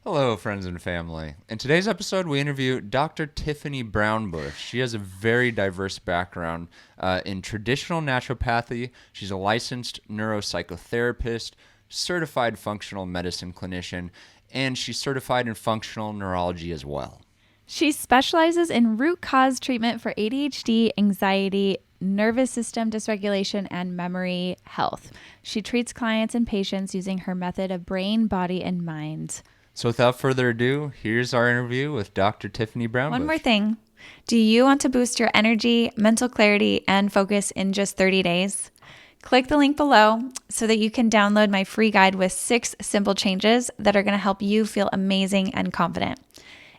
Hello, friends and family. In today's episode, we interview Dr. Tiffany Brownbush. She has a very diverse background in traditional naturopathy. She's a licensed neuropsychotherapist, certified functional medicine clinician, and she's certified in functional neurology as well. She specializes in root cause treatment for ADHD, anxiety, nervous system dysregulation, and memory health. She treats clients and patients using her method of brain, body, and mind. So without further ado, here's our interview with Dr. Tiffany Brownbush. One more thing. Do you want to boost your energy, mental clarity, and focus in just 30 days? Click the link below so that you can download my free guide with 6 simple changes that are going to help you feel amazing and confident.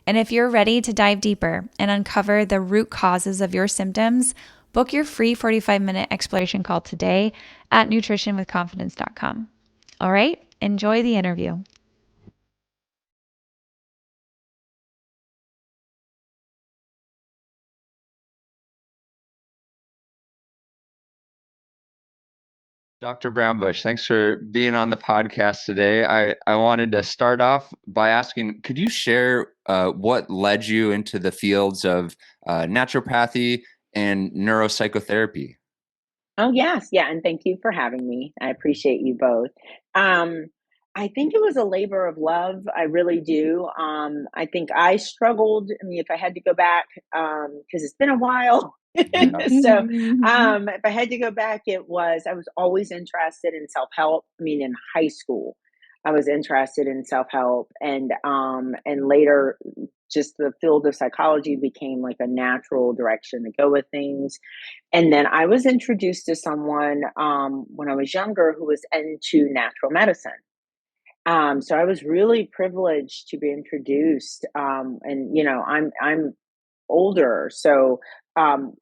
And if you're ready to dive deeper and uncover the root causes of your symptoms, book your free 45-minute exploration call today at nutritionwithconfidence.com. All right, enjoy the interview. Dr. Brownbush, thanks for being on the podcast today. I wanted to start off by asking, could you share what led you into the fields of naturopathy and neuropsychotherapy? Oh, yes. Yeah. And thank you for having me. I appreciate you both. Um, I think it was a labor of love. I really do. I think I struggled. I mean, if I had to go back, because it's been a while. So, if I had to go back, I was always interested in self help. I mean, in high school, I was interested in self help, and later, just the field of psychology became like a natural direction to go with things. And then I was introduced to someone when I was younger who was into natural medicine. So I was really privileged to be introduced. And I'm older, so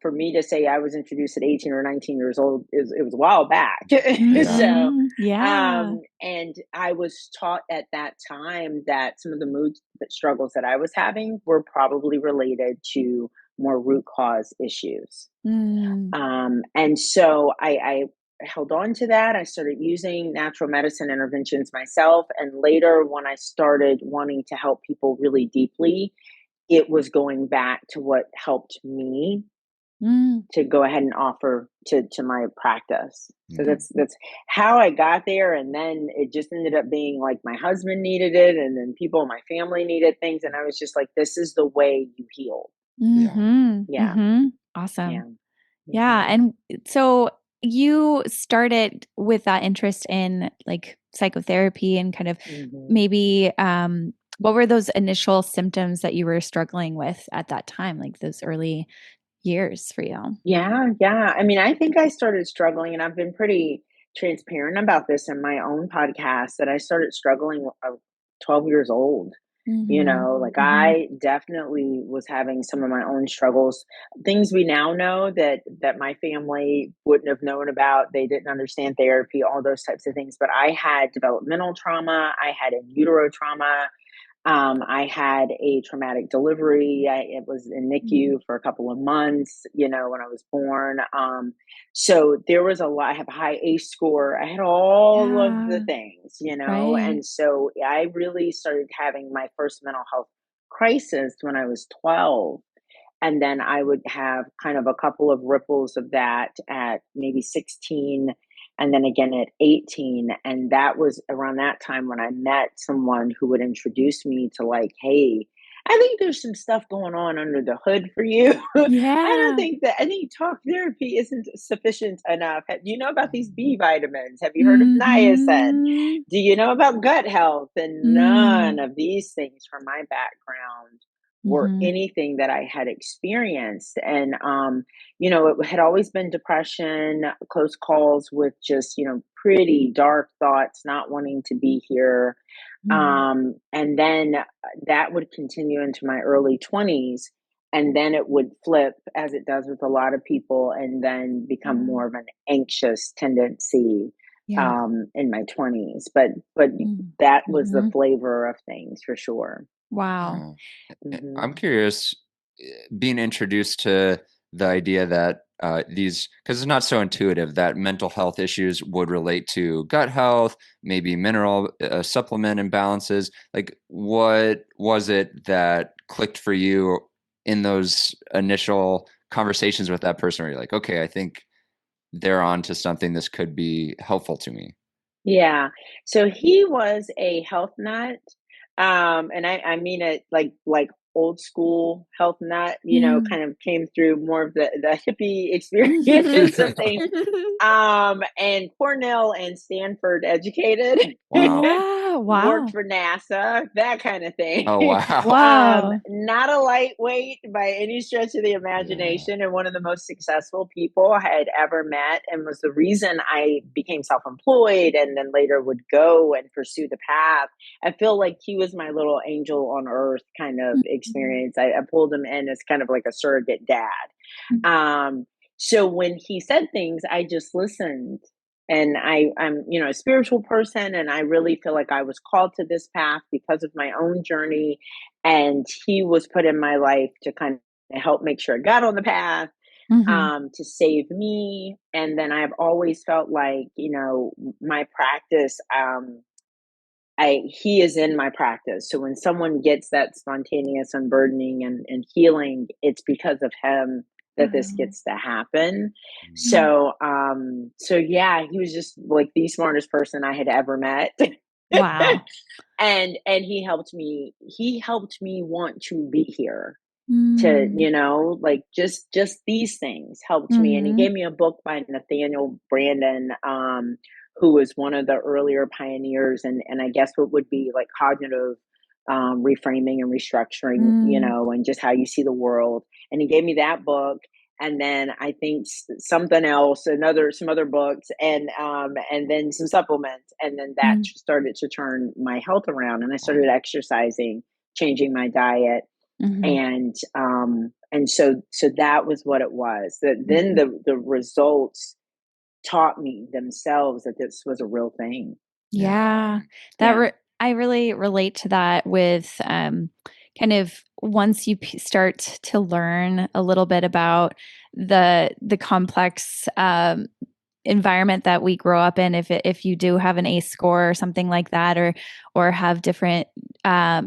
for me to say I was introduced at 18 or 19 years old it was a while back. So Yeah. and I was taught at that time that some of the mood struggles that I was having were probably related to more root cause issues. And so I held on to that. I started using natural medicine interventions myself. And later, when I started wanting to help people really deeply, it was going back to what helped me to go ahead and offer to my practice. So that's how I got there. And then it just ended up being like my husband needed it, and then people in my family needed things. And I was just like, this is the way you heal. Yeah. Awesome. Yeah. Yeah. And so you started with that interest in like psychotherapy and kind of maybe what were those initial symptoms that you were struggling with at that time, like those early years for you? Yeah, yeah. I mean, I think I started struggling, and I've been pretty transparent about this in my own podcast that I started struggling 12 years old. Like I definitely was having some of my own struggles, things we now know that my family wouldn't have known about. They didn't understand therapy, all those types of things. But I had developmental trauma, I had in utero trauma. I had a traumatic delivery. It was in NICU for a couple of months, when I was born. So there was a lot. I have a high ACE score. I had all of the things, Right. and so I really started having my first mental health crisis when I was 12. And then I would have kind of a couple of ripples of that at maybe 16 and then again at 18. And that was around that time when I met someone who would introduce me to, like, hey, I think there's some stuff going on under the hood for you. Yeah. I think talk therapy isn't sufficient enough. Do you know about these B vitamins? Have you heard of niacin? Do you know about gut health? And none of these things from my background were anything that I had experienced. And, it had always been depression, close calls with just, pretty dark thoughts, not wanting to be here. And then that would continue into my early 20s. And then it would flip, as it does with a lot of people, and then become more of an anxious tendency in my 20s. But that was the flavor of things for sure. Wow. I'm curious, being introduced to the idea that these, because it's not so intuitive that mental health issues would relate to gut health, maybe mineral supplement imbalances. Like, what was it that clicked for you in those initial conversations with that person where you're like, okay, I think they're on to something, this could be helpful to me? Yeah. So he was a health nut. And I mean it like old school health nut, Mm. kind of came through more of the hippie experience of things. And Cornell and Stanford educated, Wow. worked Wow. for NASA, that kind of thing. Oh, wow. Wow. Not a lightweight by any stretch of the Yeah. imagination, and one of the most successful people I had ever met, and was the reason I became self-employed and then later would go and pursue the path. I feel like he was my little angel on earth kind of Mhm. experience. I pulled him in as kind of like a surrogate dad. Mhm. Um, so when he said things, I just listened. And I'm, a spiritual person, and I really feel like I was called to this path because of my own journey. And he was put in my life to kind of help make sure I got on the path, Mhm. to save me. And then I've always felt like, my practice, he is in my practice. So when someone gets that spontaneous unburdening and healing, it's because of him that this Wow. gets to happen. Mm. So yeah, he was just like the smartest person I had ever met. Wow. And he helped me want to be here, to Mm. like just these things helped me. And he Mhm. gave me a book by Nathaniel Brandon, who was one of the earlier pioneers, and I guess what would be like cognitive, reframing and restructuring, Mm. and just how you see the world. And he gave me that book, and then I think something else, some other books, and then some supplements, and then that Mm. started to turn my health around, and I started exercising, changing my diet. Mhm. And so that was what it was. That then Mhm. the results taught me themselves that this was a real thing. Yeah. That Yeah. I really relate to that with kind of once you start to learn a little bit about the complex environment that we grow up in, if you do have an ACE score or something like that, or have different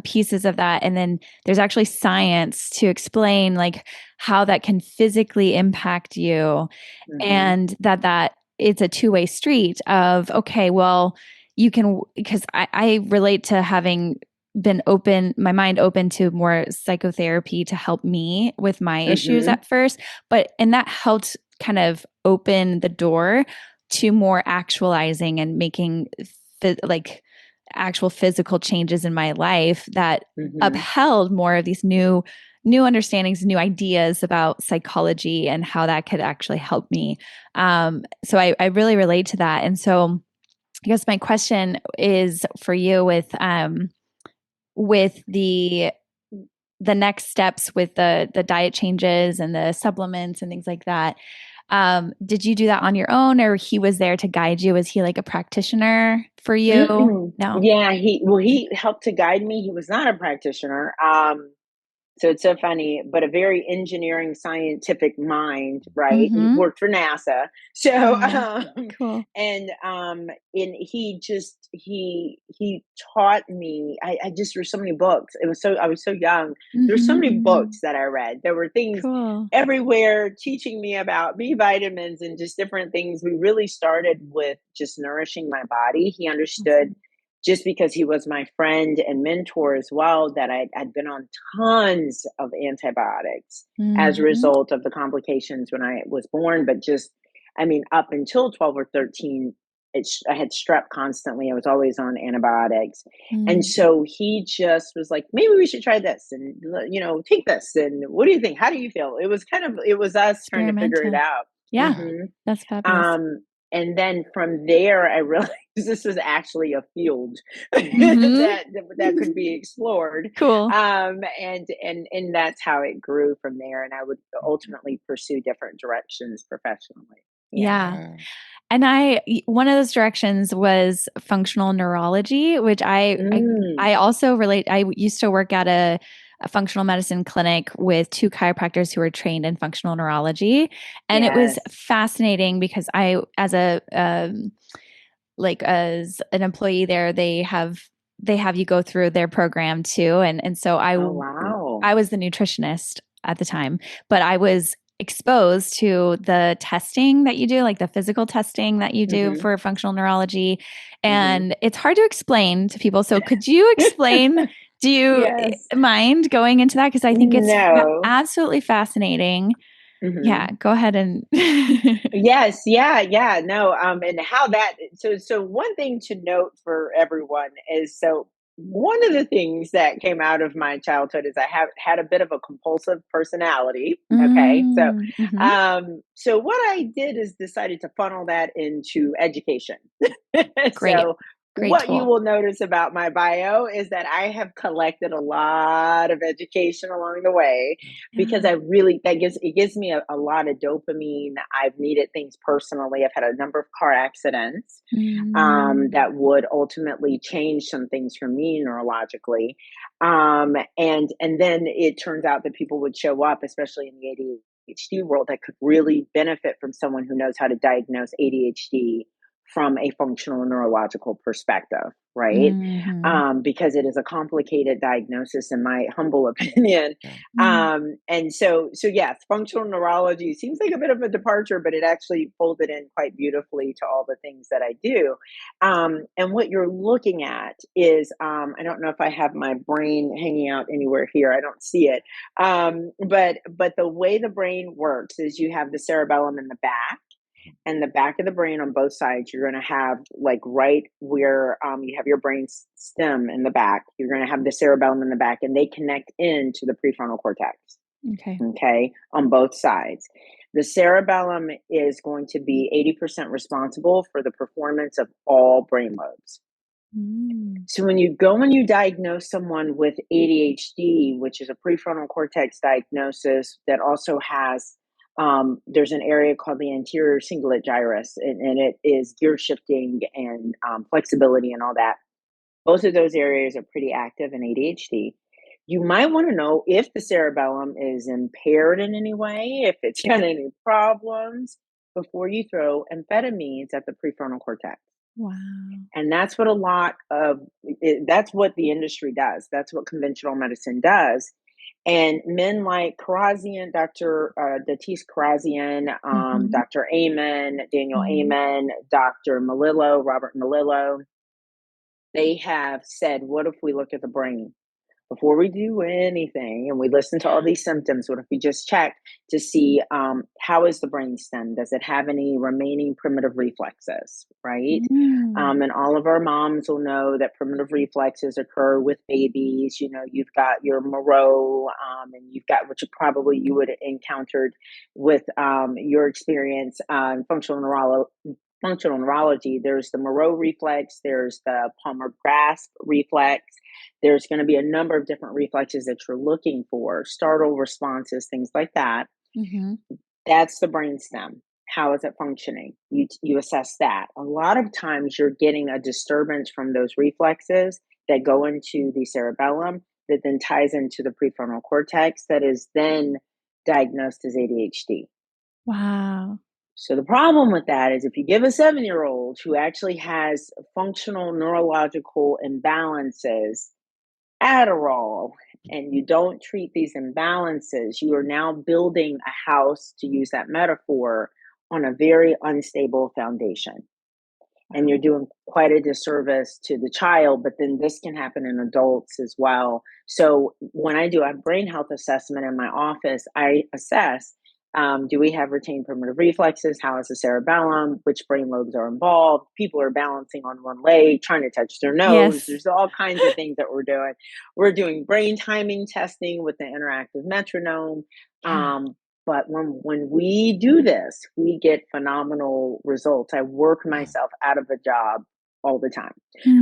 pieces of that, and then there's actually science to explain like how that can physically impact you, Hmm. and that it's a two-way street of, okay, well, you can, because I relate to having been open, my mind open to more psychotherapy to help me with my issues Hmm. at first, and that helped kind of open the door to more actualizing and making like actual physical changes in my life that Hmm. upheld more of these new understandings, new ideas about psychology and how that could actually help me. So I really relate to that. And so I guess my question is for you with the next steps with the diet changes and the supplements and things like that. Did you do that on your own, or he was there to guide you? Was he like a practitioner for you? Mm-mm. No. Yeah, he helped to guide me. He was not a practitioner. So it's so funny, but a very engineering scientific mind, right? He Mm-hmm. worked for NASA. So Oh, cool. and he taught me. I just read so many books. I was so young. There's so Mm-hmm, many mm-hmm. books that I read. There were things Cool. everywhere teaching me about B vitamins and just different things. We really started with just nourishing my body. He understood, Awesome. just because he was my friend and mentor as well, that I'd been on tons of antibiotics as a Mm-hmm. result of the complications when I was born. But just, I mean, up until 12 or 13, I had strep constantly. I was always on antibiotics. And Mm. so he just was like, maybe we should try this and, take this. And what do you think? How do you feel? It was us trying to figure it Experimental. out. Yeah, Hmm. that's fabulous. Um, and then from there, I realized this was actually a field Mm-hmm. that could be explored. Cool. And that's how it grew from there. And I would ultimately pursue different directions professionally. Yeah. Yeah. And one of those directions was functional neurology, which Mm. I also relate. I used to work at a functional medicine clinic with two chiropractors who are trained in functional neurology. And it was Yes. fascinating because as an employee there, they have you go through their program too. And so Oh, wow. I was the nutritionist at the time, but I was exposed to the testing that you do, like the physical testing that you do Hmm. for functional neurology. Hmm. And it's hard to explain to people. So could you explain, do you Yes. mind going into that? Because I think it's No. absolutely fascinating. Yeah, Hmm. go ahead and Yes, yeah, yeah, no, and how that so one thing to note for everyone is so one of the things that came out of my childhood is I have had a bit of a compulsive personality. Okay, Mhm. so what I did is decided to funnel that into education. Great. So Great what you tool. will notice about my bio is that I have collected a lot of education along the way because Yeah. it gives me a lot of dopamine. I've needed things personally. I've had a number of car accidents Mm. that would ultimately change some things for me neurologically, and then it turns out that people would show up, especially in the ADHD world, that could really benefit from someone who knows how to diagnose ADHD from a functional neurological perspective, right? Mhm. Because it is a complicated diagnosis, in my humble opinion. Yeah. Mm. And so yes, functional neurology seems like a bit of a departure, but it actually folded in quite beautifully to all the things that I do. And what you're looking at is, I don't know if I have my brain hanging out anywhere here. I don't see it. But the way the brain works is you have the cerebellum in the back, and the back of the brain on both sides. You're going to have, like, right where you have your brain stem in the back, you're going to have the cerebellum in the back, and they connect into the prefrontal cortex. Okay. Okay, on both sides. The cerebellum is going to be 80% responsible for the performance of all brain lobes. Mm. So when you go and you diagnose someone with ADHD, which is a prefrontal cortex diagnosis that also has, there's an area called the anterior cingulate gyrus, and it is gear shifting and flexibility and all that. Both of those areas are pretty active in ADHD. You might want to know if the cerebellum is impaired in any way, if it's got any problems, before you throw amphetamines at the prefrontal cortex. Wow. And that's what a lot of that's what the industry does. That's what conventional medicine does. And men like Karazian, Dr. Datis Karazian, Mhm. Dr. Amen, Daniel Mhm. Amen, Dr. Malillo, Robert Malillo, they have said, what if we look at the brain? Before we do anything and we listen to all these symptoms, what if we just check to see, how is the brain stem? Does it have any remaining primitive reflexes, right? Mm. And all of our moms will know that primitive reflexes occur with babies. You know, you've got your Moreau, and you've got, which you would have encountered with your experience in functional neurology. There's the Moreau reflex, there's the palmar grasp reflex. There's going to be a number of different reflexes that you're looking for, startle responses, things like that. Mhm. That's the brainstem. How is it functioning? You assess that. A lot of times you're getting a disturbance from those reflexes that go into the cerebellum that then ties into the prefrontal cortex that is then diagnosed as ADHD. Wow. So the problem with that is if you give a 7-year-old who actually has functional neurological imbalances Adderall, and you don't treat these imbalances, you are now building a house, to use that metaphor, on a very unstable foundation. And you're doing quite a disservice to the child, but then this can happen in adults as well. So when I do a brain health assessment in my office, I assess, do we have retained primitive reflexes? How is the cerebellum? Which brain lobes are involved? People are balancing on one leg, trying to touch their nose. Yes. There's all kinds of things that we're doing. We're doing brain timing testing with the interactive metronome. Yeah. But when we do this, we get phenomenal results. I work myself out of a job all the time.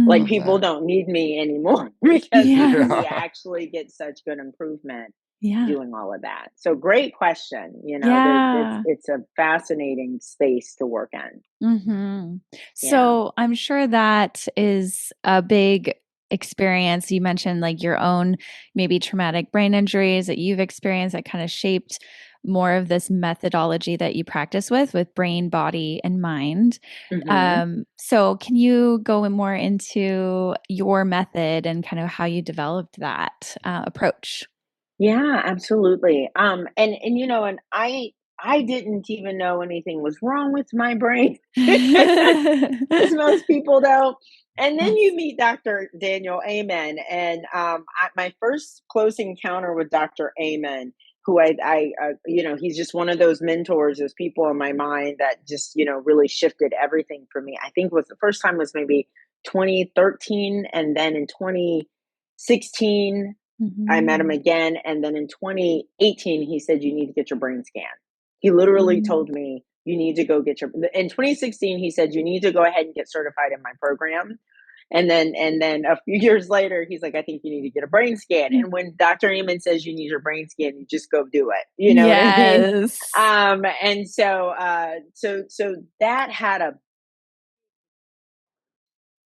Like, Mm. Love people that. don't need me anymore because we Yes. Yeah. actually get such good improvement Yeah. doing all of that. So great question. You know, Yeah. it's a fascinating space to work in. Mhm. Yeah. So I'm sure that is a big experience, you mentioned like your own maybe traumatic brain injuries that you've experienced that kind of shaped more of this methodology that you practice with brain, body, and mind. Hmm. So can you go more into your method and kind of how you developed that approach? Yeah, absolutely. And and I didn't even know anything was wrong with my brain, as most people don't. And then you Yes. meet Dr. Daniel Amen, and my first close encounter with Dr. Amen, who he's just one of those mentors, those people in my mind that just really shifted everything for me. I think was the first time was maybe 2013, and then in 2016 I met him Mhm. again, and then in 2018, he said, "You need to get your brain scan." He literally Mhm. told me, "You need to go get your." In 2016, he said, "You need to go ahead and get certified in my program." And then a few years later, he's like, "I think you need to get a brain scan." And when Dr. Eamon says you need your brain scan, you just go do it. You know what I mean? Yes. And so that had a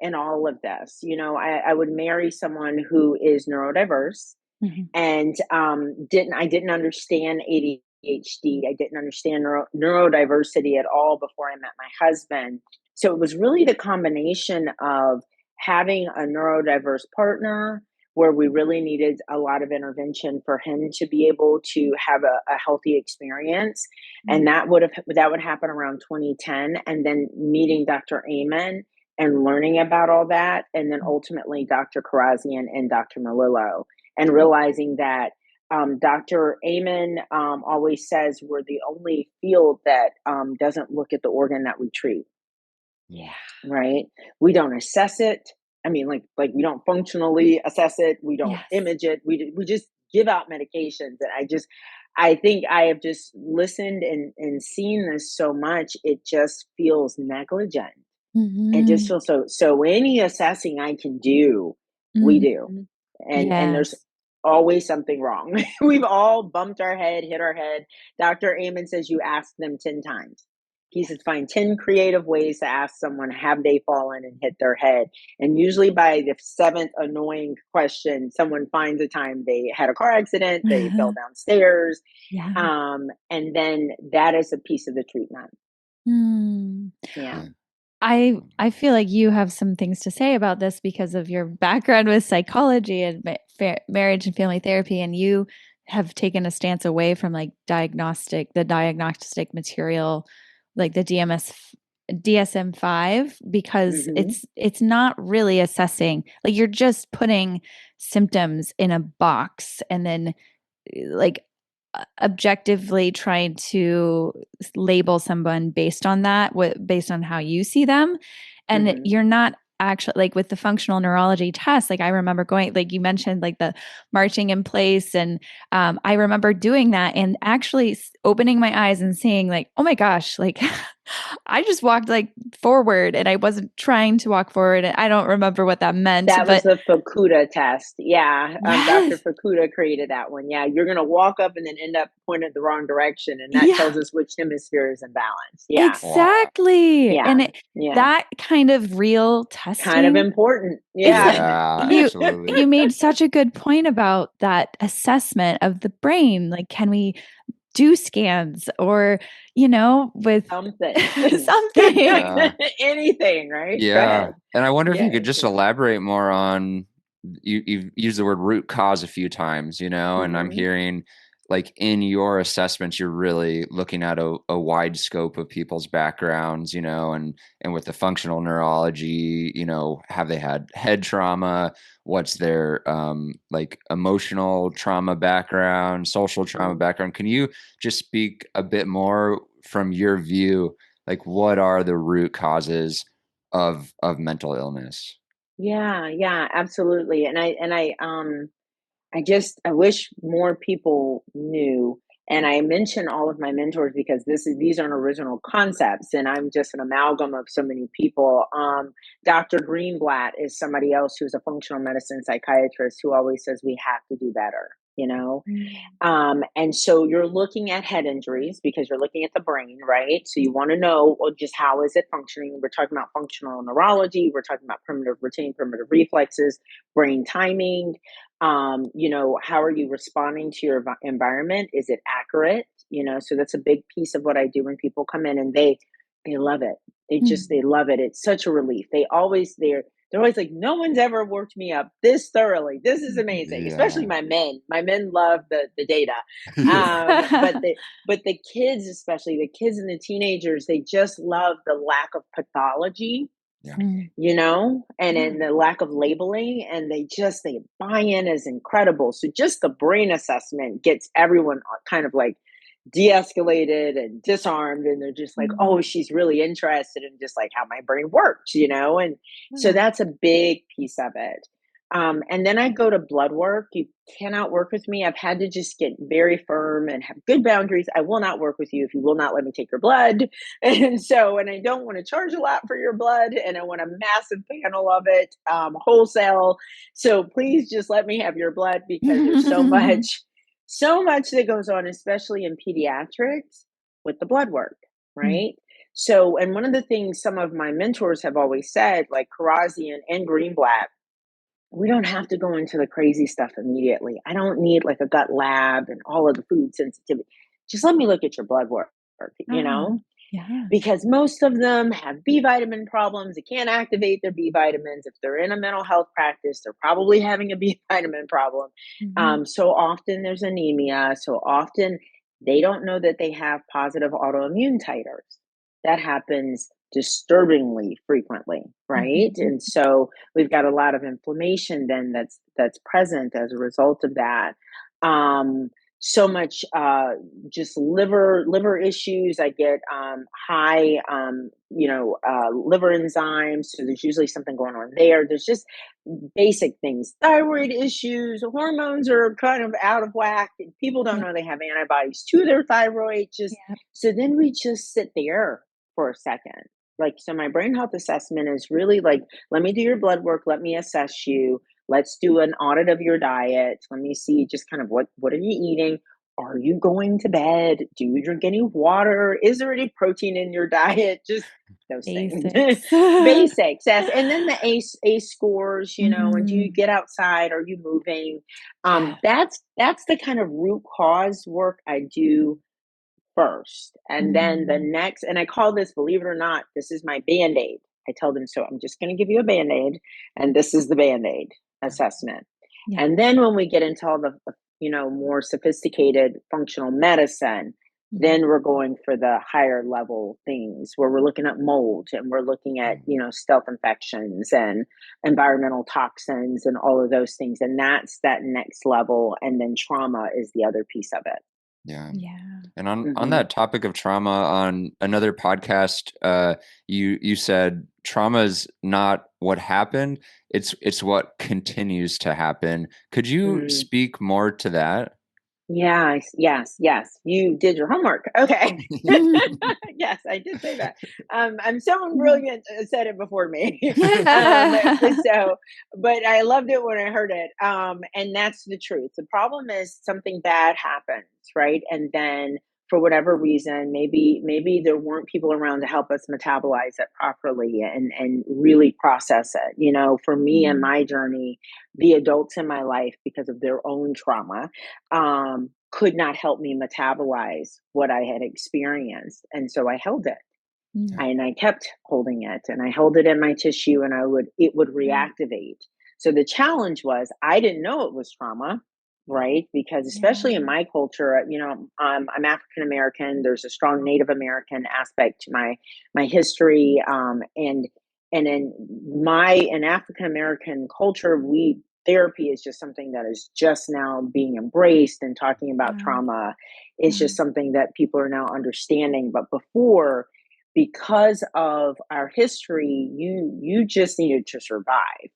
in all of this. I would marry someone who is neurodiverse Mhm. and didn't understand ADHD. I didn't understand neurodiversity at all before I met my husband. So it was really the combination of having a neurodiverse partner where we really needed a lot of intervention for him to be able to have a healthy experience. And that would happen around 2010. And then meeting Dr. Amen and learning about all that. And then ultimately Dr. Karazian and Dr. Malillo, and realizing that Dr. Amen always says we're the only field that doesn't look at the organ that we treat, Yeah. right? We don't assess it. I mean, like we don't functionally assess it. We don't Yes. image it. We just give out medications. And I think I have just listened and seen this so much. It just feels negligent. It just Mhm. feels so any assessing I can do, we do. Mhm. And there's Yes. always something wrong. We've all bumped our head, hit our head. Dr. Amen says you ask them 10 times. He says find 10 creative ways to ask someone have they fallen and hit their head. And usually by the seventh annoying question, someone finds a time they had a car accident, they fell downstairs, Yeah. and then that is a piece of the treatment. Hmm. Yeah. Yeah. I feel like you have some things to say about this because of your background with psychology and marriage and family therapy, and you have taken a stance away from like the diagnostic material, like the DSM-5, because Hmm. it's not really assessing. Like you're just putting symptoms in a box and then like objectively trying to label someone based on that, based on how you see them. And Hmm. you're not actually like with the functional neurology test. Like I remember going, like you mentioned, like the marching in place. And I remember doing that and actually opening my eyes and seeing, like, oh my gosh, like I just walked like forward and I wasn't trying to walk forward. And I don't remember what that meant, That was but the Fukuda test. Yeah, Dr. yes, Fukuda created that one. Yeah, you're gonna walk up and then end up pointed the wrong direction, and that yeah. tells us which hemisphere is in balance. Yeah, Wow. Exactly. yeah, And yeah. that kind of real Kind of testing important. exact Yeah. Yeah, you absolutely. you made such a good point about that assessment of the brain. Like, can we do scans or, with Something. something? Yeah. Anything, right? Go Yeah. ahead. And I wonder if you Yes. could just elaborate more on you've used the word root cause a few times, and I'm Hmm. hearing like in your assessments, you're really looking at a wide scope of people's backgrounds, and with the functional neurology, have they had head trauma? What's their like emotional trauma background, social trauma Hmm. background? Can you just speak a bit more from your view? Like, what are the root causes of mental illness? Yeah, yeah, absolutely. I wish more people knew. And I mention all of my mentors because these aren't original concepts, and I'm just an amalgam of so many people. Dr. Greenblatt is somebody else who's a functional medicine psychiatrist who always says we have to do better. you know? Mm. And so you're looking at head injuries because you're looking at the brain, right? So you want to know, well, just how is it functioning? We're talking about functional neurology. We're talking about retained primitive reflexes, brain timing. How are you responding to your environment? Is it accurate? So that's a big piece of what I do when people come in, and they love it. They love it. It's such a relief. They're always like, no one's ever worked me up this thoroughly. This is amazing. Especially Yeah. my men. My men love the data. Yeah. But the kids, especially the kids and the teenagers, they just love the lack of pathology, Yeah. and then the lack of labeling, and they buy-in is incredible. So just the brain assessment gets everyone kind of like de-escalated and disarmed, and they're just like, oh, she's really interested in just like how my brain works. And so that's a big piece of it. And then I go to blood work. You cannot work with me. I've had to just get very firm and have good boundaries. I will not work with you if you will not let me take your blood. And I don't want to charge a lot for your blood, and I want a massive panel of it, wholesale. So please just let me have your blood, because there's so much that goes on, especially in pediatrics, with the blood work, right? So, and one of the things some of my mentors have always said, like Karazian and Greenblatt, we don't have to go into the crazy stuff immediately. I don't need like a gut lab and all of the food sensitivity. Just let me look at your blood work, you know? Yeah. Because most of them have B vitamin problems. They can't activate their B vitamins. If they're in a mental health practice, they're probably having a B vitamin problem. So often there's anemia. So often they don't know that they have positive autoimmune titers. That happens disturbingly frequently, right? And so we've got a lot of inflammation then that's present as a result of that. So much just liver issues. I get high liver enzymes, so there's usually something going on there. There's just basic things, thyroid issues, hormones are kind of out of whack. People don't know they have antibodies to their thyroid. Just so then we just sit there for a second. Like, so my brain health assessment is really like, let me do your blood work, let me assess you. Let's do an audit of your diet. Let me see just kind of what are you eating? Are you going to bed? Do you drink any water? Is there any protein in your diet? Just those things. Basics. Yes. And then the ACE scores, and do you get outside? Are you moving? That's the kind of root cause work I do first. And then the next, and I call this, believe it or not, this is my Band-Aid. I tell them, so I'm just going to give you a Band-Aid, and this is the Band-Aid assessment. And then when we get into all the, more sophisticated functional medicine, then we're going for the higher level things where we're looking at mold, and we're looking at, stealth infections and environmental toxins and all of those things. And that's that next level. And then trauma is the other piece of it. Yeah. And on that topic of trauma, on another podcast, you said trauma is not what happened, it's what continues to happen. Could you speak more to that? Yes. You did your homework. Okay. Yes, I did say that. Someone brilliant said it before me. But I loved it when I heard it. And that's the truth. The problem is something bad happens, right? And then for whatever reason, maybe there weren't people around to help us metabolize it properly and really process it. For me and my journey, the adults in my life, because of their own trauma, could not help me metabolize what I had experienced. And so I held it. And I kept holding it, and I held it in my tissue, and it would reactivate. So the challenge was, I didn't know it was trauma, right? Because especially in my culture, I'm African American. There's a strong Native American aspect to my history, and in African American culture, therapy is just something that is just now being embraced, and talking about trauma is just something that people are now understanding. But before, because of our history, you just needed to survive.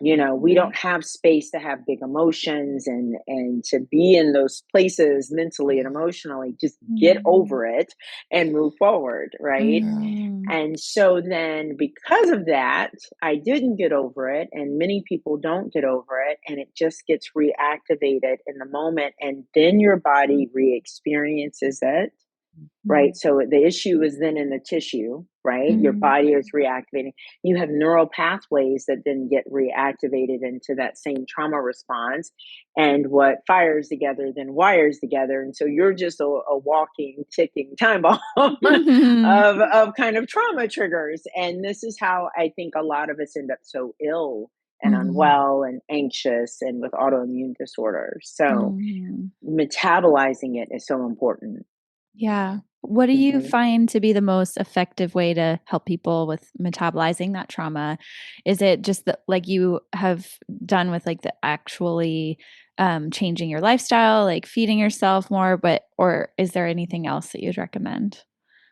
We Right. don't have space to have big emotions and to be in those places mentally and emotionally. Just get Mm. over it and move forward, right? Yeah. Mm. And so then because of that, I didn't get over it, and many people don't get over it, and it just gets reactivated in the moment, and then your body re-experiences it, right? Mm. So the issue is then in the tissue, right? Your Mm. body is reactivating. You have neural pathways that then get reactivated into that same trauma response. And what fires together then wires together. And so you're just a walking, ticking time bomb Mhm. of kind of trauma triggers. And this is how I think a lot of us end up so ill and Mhm. unwell and anxious and with autoimmune disorders. So Mhm. metabolizing it is so important. Yeah. What do you Mhm. find to be the most effective way to help people with metabolizing that trauma? Is it just that like you have done with like the actually changing your lifestyle, like feeding yourself more, but or is there anything else that you'd recommend?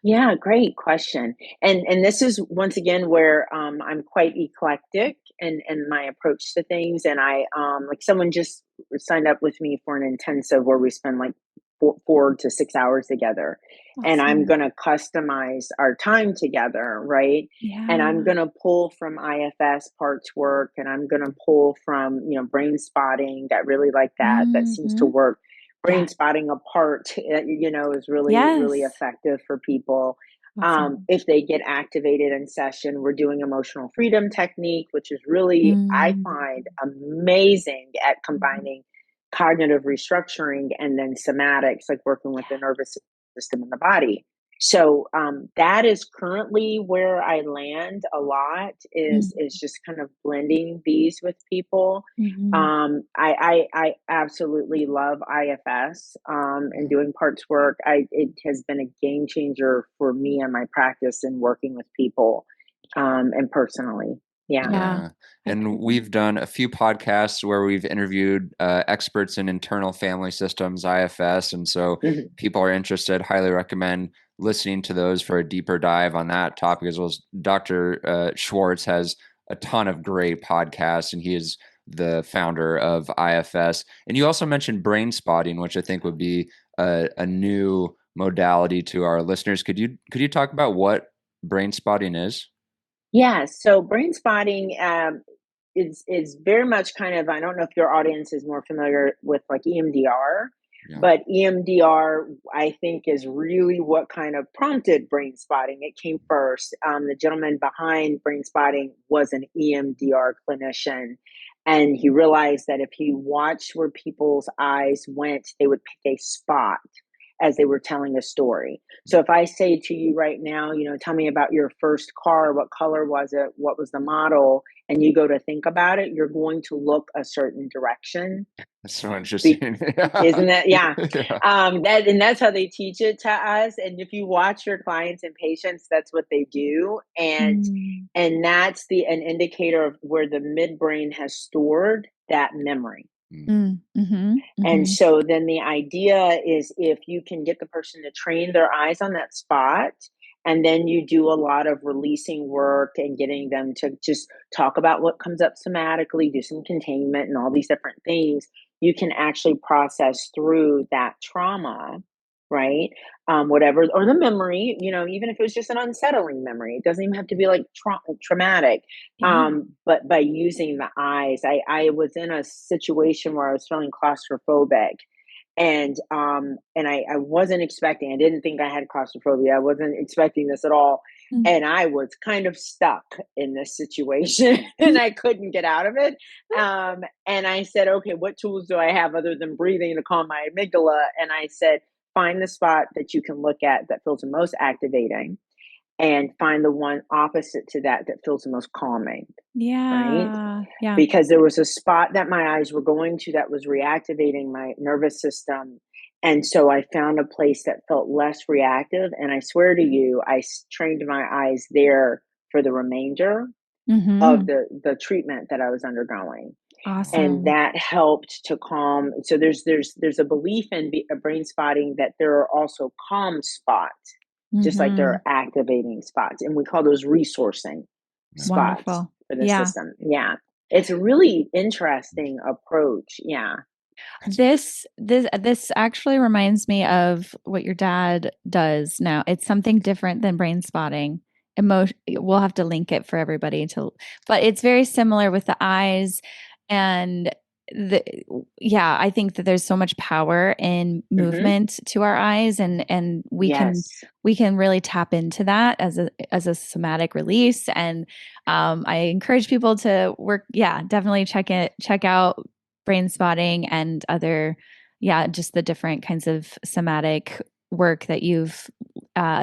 Yeah, great question. And this is once again where I'm quite eclectic in my approach to things. And I like someone just signed up with me for an intensive where we spend like 4 to 6 hours together, and I'm Awesome. gonna customize our time together, right? And I'm Yeah. gonna pull from IFS parts work, and I'm gonna pull from brain spotting. That really like that seems to Mhm. work. Brain Yeah. spotting apart, is really, really Yes. effective for people. Awesome. If they get activated in session, we're doing emotional freedom technique, which is really, I Mm. find, amazing at combining cognitive restructuring and then somatics, like working with the nervous system in the body. So that is currently where I land a lot Mm. is just kind of blending these with people. Mhm. I absolutely love IFS and doing parts work. It has been a game changer for me and my practice in working with people and personally. Yeah. Yeah. Yeah. And Absolutely. we've done a few podcasts where we've interviewed experts in internal family systems, IFS. And so Mhm. people are interested, highly recommend listening to those for a deeper dive on that topic, as well as Dr. Schwartz has a ton of great podcasts, and he is the founder of IFS. And you also mentioned brain spotting, which I think would be a new modality to our listeners. Could you talk about what brain spotting is? Yeah. So brain spotting is very much kind of, I don't know if your audience is more familiar with like EMDR, Yeah. but EMDR I think is really what kind of prompted brain spotting. It came first. The gentleman behind brain spotting was an EMDR clinician, and he realized that if he watched where people's eyes went, they would pick a spot as they were telling a story. So if I say to you right now, tell me about your first car, what color was it, what was the model, and you go to think about it, you're going to look a certain direction. That's so Be- interesting. Yeah. isn't that, yeah? Yeah. That's how they teach it to us. And if you watch your clients and patients, that's what they do. Mm. And that's an indicator of where the midbrain has stored that memory. Mm. Mm. Mhm. And Mhm. so then the idea is if you can get the person to train their eyes on that spot, and then you do a lot of releasing work and getting them to just talk about what comes up somatically, do some containment and all these different things, you can actually process through that trauma, right? Whatever, or the memory, even if it was just an unsettling memory, it doesn't even have to be like traumatic. Yeah. But by using the eyes, I was in a situation where I was feeling claustrophobic, and I wasn't expecting. I didn't think I had claustrophobia. I wasn't expecting this at all, Mm. and I was kind of stuck in this situation, and I couldn't get out of it. And I said, okay, what tools do I have other than breathing to calm my amygdala? And I said, find the spot that you can look at that feels the most activating, and find the one opposite to that that feels the most calming, right? Yeah. Yeah. Because there was a spot that my eyes were going to that was reactivating my nervous system. And so I found a place that felt less reactive. And I swear to you, trained my eyes there for the remainder of Mhm. the treatment that I was undergoing. And Awesome. that helped to calm. So there's a belief in brain spotting that there are also calm spots, just like there are Mhm. activating spots. And we call those resourcing Yeah. spots Wonderful. for the Yeah. system. Yeah. It's a really interesting approach. Yeah. This actually reminds me of what your dad does now. It's something different than brain spotting. Emotion, we'll have to link it for everybody to, but it's very similar with the eyes and the yeah, I think that there's so much power in Hmm. movement to our eyes, and Yes. we can really tap into that as a somatic release. And I encourage people to work, yeah, definitely check out brain spotting and other, yeah, just the different kinds of somatic work that you've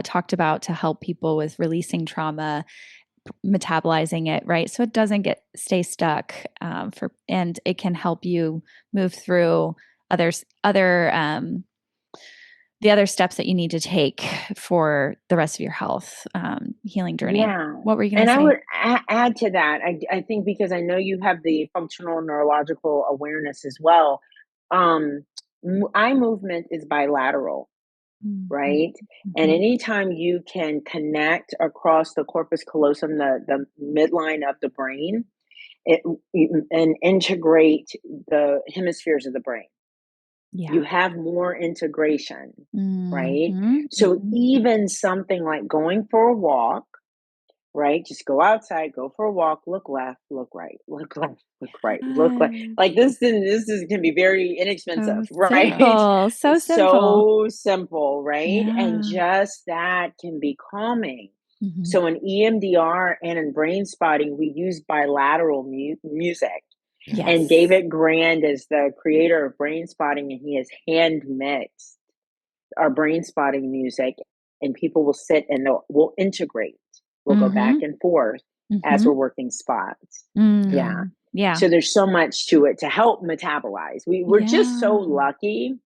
talked about to help people with releasing trauma, metabolizing it, right? So it doesn't stay stuck, and it can help you move through other the other steps that you need to take for the rest of your health healing journey. Yeah. What were you going And to I say? would add to that. I think because I know you have the functional neurological awareness as well. Um, eye movement is bilateral, Mhm. right? And Mhm. anytime you can connect across the corpus callosum, the midline of the brain, it and integrate the hemispheres of the brain, you Yeah. have more integration, right? Mhm. So Mhm. even something like going for a walk, right? Just go outside, go for a walk, look left, look right, look left, look right, look left. Yes. Like this is can be very inexpensive, So right? simple. So simple. So simple, right? And Yeah. just that can be calming. Mhm. So in EMDR and in brain spotting, we use bilateral music. And Yes. Yes. David Grand is the creator of brain spotting, and he has hand mixed our brain spotting music, and people will sit and we'll integrate. We'll go back Mhm. and forth as we're Mhm. working spots. Yeah. Yeah. So there's so much to it to help metabolize. We're just so Yeah. lucky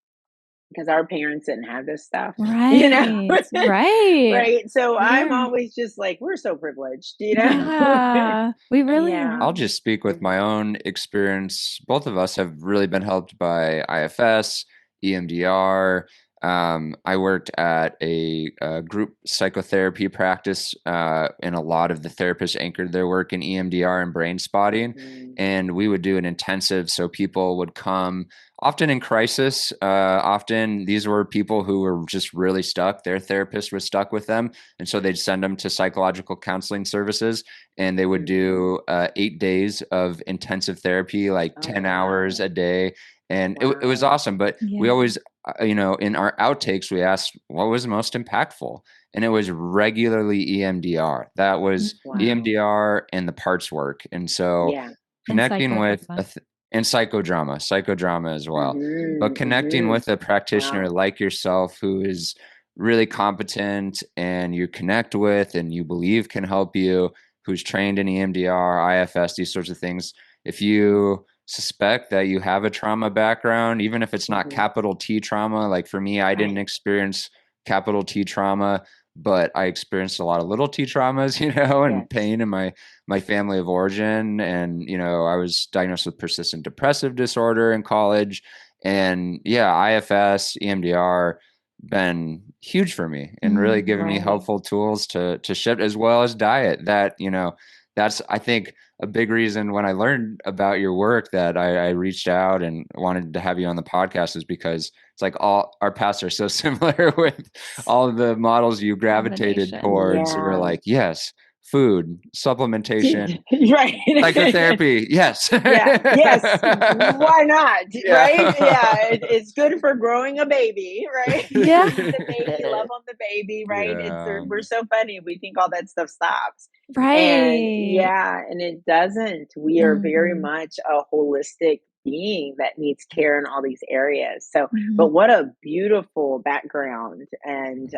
because our parents didn't have this stuff, you know? Right. Right. Right. So I'm We're always just like, we're so privileged, you know? yeah. We really Yeah. I'll are. just speak with Mhm. my own experience. Both of us have really been helped by IFS, EMDR. I worked at a group psychotherapy practice, and a lot of the therapists anchored their work in EMDR and brain spotting. Mhm. And we would do an intensive, so people would come often in crisis. Often these were people who were just really stuck. Their therapist was stuck with them, and so they'd send them to psychological counseling services, and they would Mhm. do 8 days of intensive therapy, like Oh, 10 hours wow. a day. And it was Wow. awesome. But we Yeah. always, in our outtakes, we asked what was most impactful. And it was regularly EMDR. That was Mhm. Wow. EMDR and the parts work. And so Yeah. And connecting with psychodrama. and psychodrama as well. But Mhm. connecting Mhm. with a practitioner Wow. like yourself who is really competent and you connect with and you believe can help you, who's trained in EMDR, IFS, these sorts of things. If you suspect that you have a trauma background, even if it's not Mhm. capital T trauma, like for me, I didn't Right. experience capital T trauma, but I experienced a lot of little T traumas, and Yes. pain in my family of origin. And, I was diagnosed with persistent depressive disorder in college. And yeah, IFS, EMDR, been huge for me and really given me Right. helpful tools to shift, as well as diet. That's, I think, a big reason when I learned about your work that I reached out and wanted to have you on the podcast, is because it's like all our paths are so similar with all of the models you gravitated Combination. towards. We're Yeah. like, yes, food, supplementation, Right. psychotherapy, yes. Yeah. Yes. Why not? Right? Yeah. Yeah. It's good for growing a baby, right? Yeah. Feed the baby, love on the baby, right? Yeah. We're so funny. We think all that stuff stops. And Right. yeah, and it doesn't. We are very Mhm. much a holistic being that needs care in all these areas. So, but Mhm. what a beautiful background and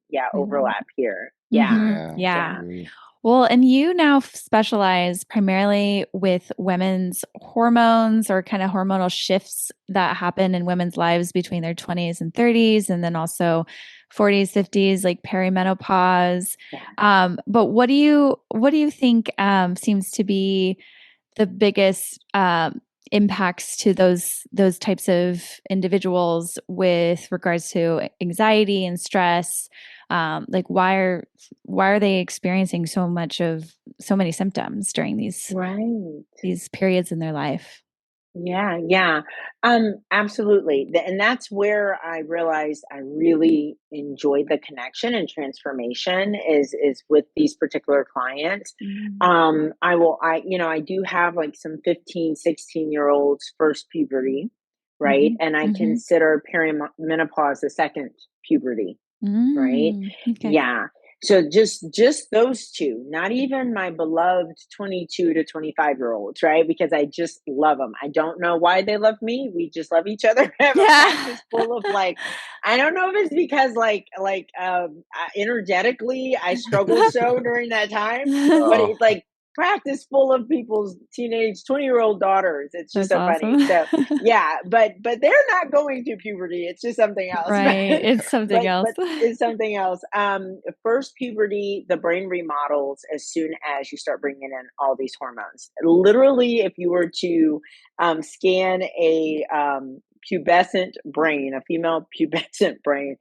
yeah, We love it. overlap here. Yeah. Mhm. Yeah. Yeah. Yeah. Agree. Well, and you now specialize primarily with women's hormones or kind of hormonal shifts that happen in women's lives between their 20s and 30s, and then also 40s, 50s, like perimenopause. Yeah. But what do you think seems to be the biggest impacts to those types of individuals with regards to anxiety and stress? like why are they experiencing so many symptoms during Right. these periods in their life? Yeah, yeah. Absolutely. And that's where I realized I really enjoyed the connection and transformation is with these particular clients. Mm. I do have like some 15, 16-year olds first puberty, right? Mhm. And I Mhm. consider perimenopause the second puberty. Right? Mm. Okay. Yeah. So just those two, not even my beloved 22 to 25-year-olds, right? Because I just love them. I don't know why they love me. We just love each other. I have a Yeah. practice full of like, I don't know if it's because energetically I struggled so during that time, but Oh, it's like practice full of people's teenage 20-year-old daughters. It's just That's so funny. awesome. So yeah, but they're not going through puberty. It's just something else. Right. It's something else. But is something else. First puberty, the brain remodels as soon as you start bringing in all these hormones. Literally, if you were to scan a pubescent brain, a female pubescent brain,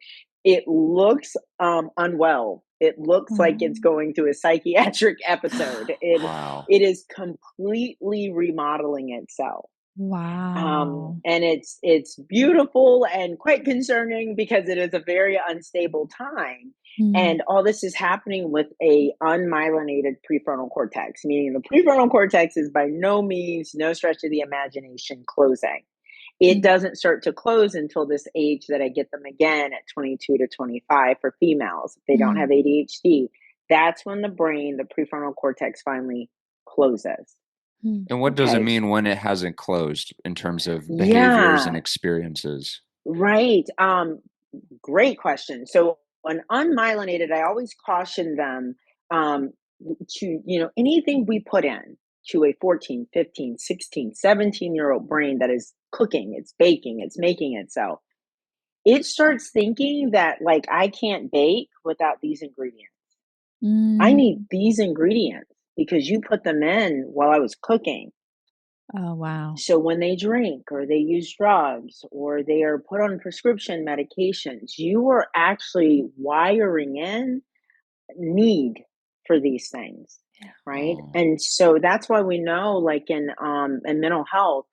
it looks unwell. It looks like it's Mm. going through a psychiatric episode. wow. It is completely remodeling itself. Wow. And it's beautiful and quite concerning because it is a very unstable time. Mm. And all this is happening with a unmyelinated prefrontal cortex, meaning the prefrontal cortex is by no means, no stretch of the imagination, closing. It Mm. doesn't start to close until this age that I get them again at 22 to 25 for females. If they don't have Mm. ADHD, that's when the brain, the prefrontal cortex finally closes. Mm. And what does it Okay. mean when it hasn't closed in terms of behaviors and Yeah. experiences? Right. Great question. So on unmyelinated, I always caution them um, anything we put in to a 14, 15, 16, 17-year-old brain that is cooking, it's baking, it's making itself. It starts thinking that like I can't bake without these ingredients. I Mm. need these ingredients because you put them in while I was cooking. Oh, wow. So when they drink or they use drugs or they are put on prescription medications, you are actually wiring in need for these things, Yeah. right? Oh, And so that's why we know, like in mental health,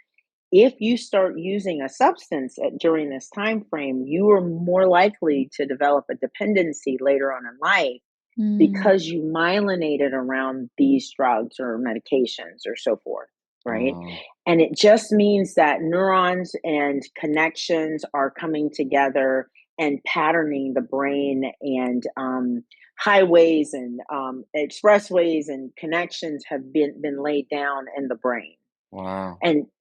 if you start using a substance during this time frame, you are more likely to develop a dependency later on in life Mm. because you myelinated around these drugs or medications or so forth, right? oh, And it just means that neurons and connections are coming together and patterning the brain, and highways and expressways and connections have been laid down in the brain. wow.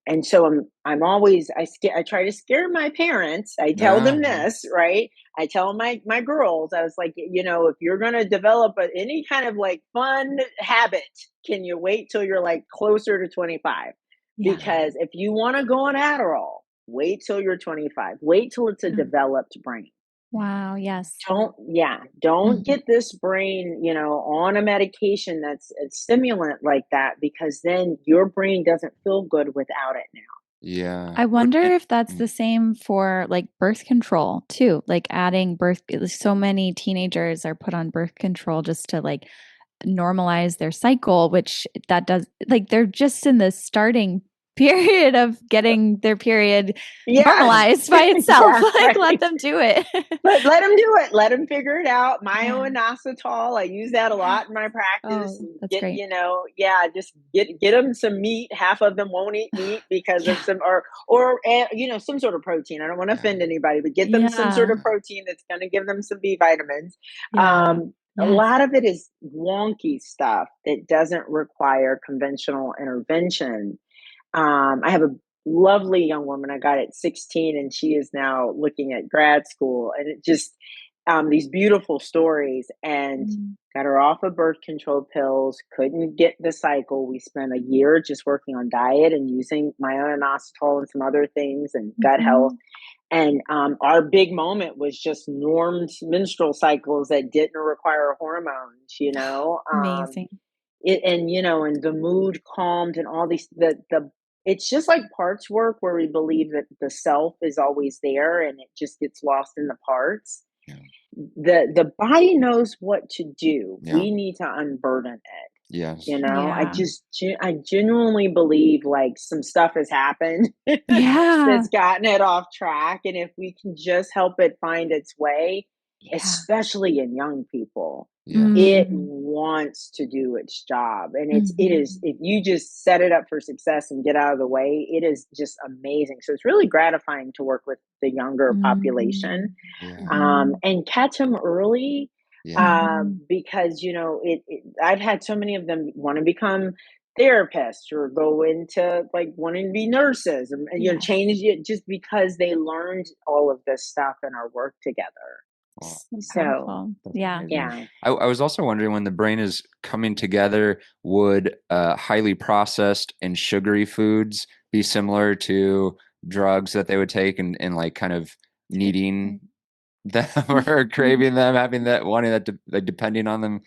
And so I'm always I try to scare my parents. I tell Yeah, them this, right? I tell my girls, I was like, if you're gonna develop any kind of like fun habit, can you wait till you're like closer to 25? Yeah. Because if you want to go on Adderall, wait till you're 25. Wait till it's a Mm. developed brain. Wow. Yes. Don't Mhm. get this brain, on a medication that's a stimulant like that, because then your brain doesn't feel good without it now. yeah. I What wonder it, if that's mm, the same for like birth control too, like adding so many teenagers are put on birth control just to like normalize their cycle, which that does like they're just in the starting period of getting their period Yeah. normalized by itself. Yeah, Like let right. them do it. Let them do it. Let them figure it out. Yeah. Myo-inositol, I use that a Yeah. lot in my practice. Oh, that's Get, great. yeah, just get them some meat. Half of them won't eat meat because of Yeah. some, some sort of protein. I don't want to yeah. offend anybody, but get them some sort Yeah. of protein that's going to give them some B vitamins. Yeah. A Yes. lot of it is wonky stuff that doesn't require conventional intervention. I have a lovely young woman I got at 16, and she is now looking at grad school. And it just, these beautiful stories, and Mm. got her off of birth control pills, couldn't get the cycle. We spent a year just working on diet and using myo-inositol and some other things and gut health. Mhm. And our big moment was just normed menstrual cycles that didn't require hormones, Amazing. and the mood calmed and all these the it's just like parts work where we believe that the self is always there and it just gets lost in the parts. Yeah. the body knows what to do. Yeah. We need to unburden it. Yes. You know, Yeah. I genuinely believe like some stuff has happened Yeah. that's gotten it off track. And if we can just help it find its way, Yeah. especially in young people, Yeah. it Mm. wants to do its job. And it is, Mhm. if you just set it up for success and get out of the way, it is just amazing. So it's really gratifying to work with the younger population, Mhm. Yeah. Mhm. and catch them early, Yeah. Mhm. because I've had so many of them want to become therapists or go into like wanting to be nurses, and Yes. change it just because they learned all of this stuff in our work together. Wow. So So powerful. That's Yeah. amazing. yeah. I was also wondering, when the brain is coming together, would highly processed and sugary foods be similar to drugs that they would take, and like kind of needing them or craving them, having that, wanting that, like depending on them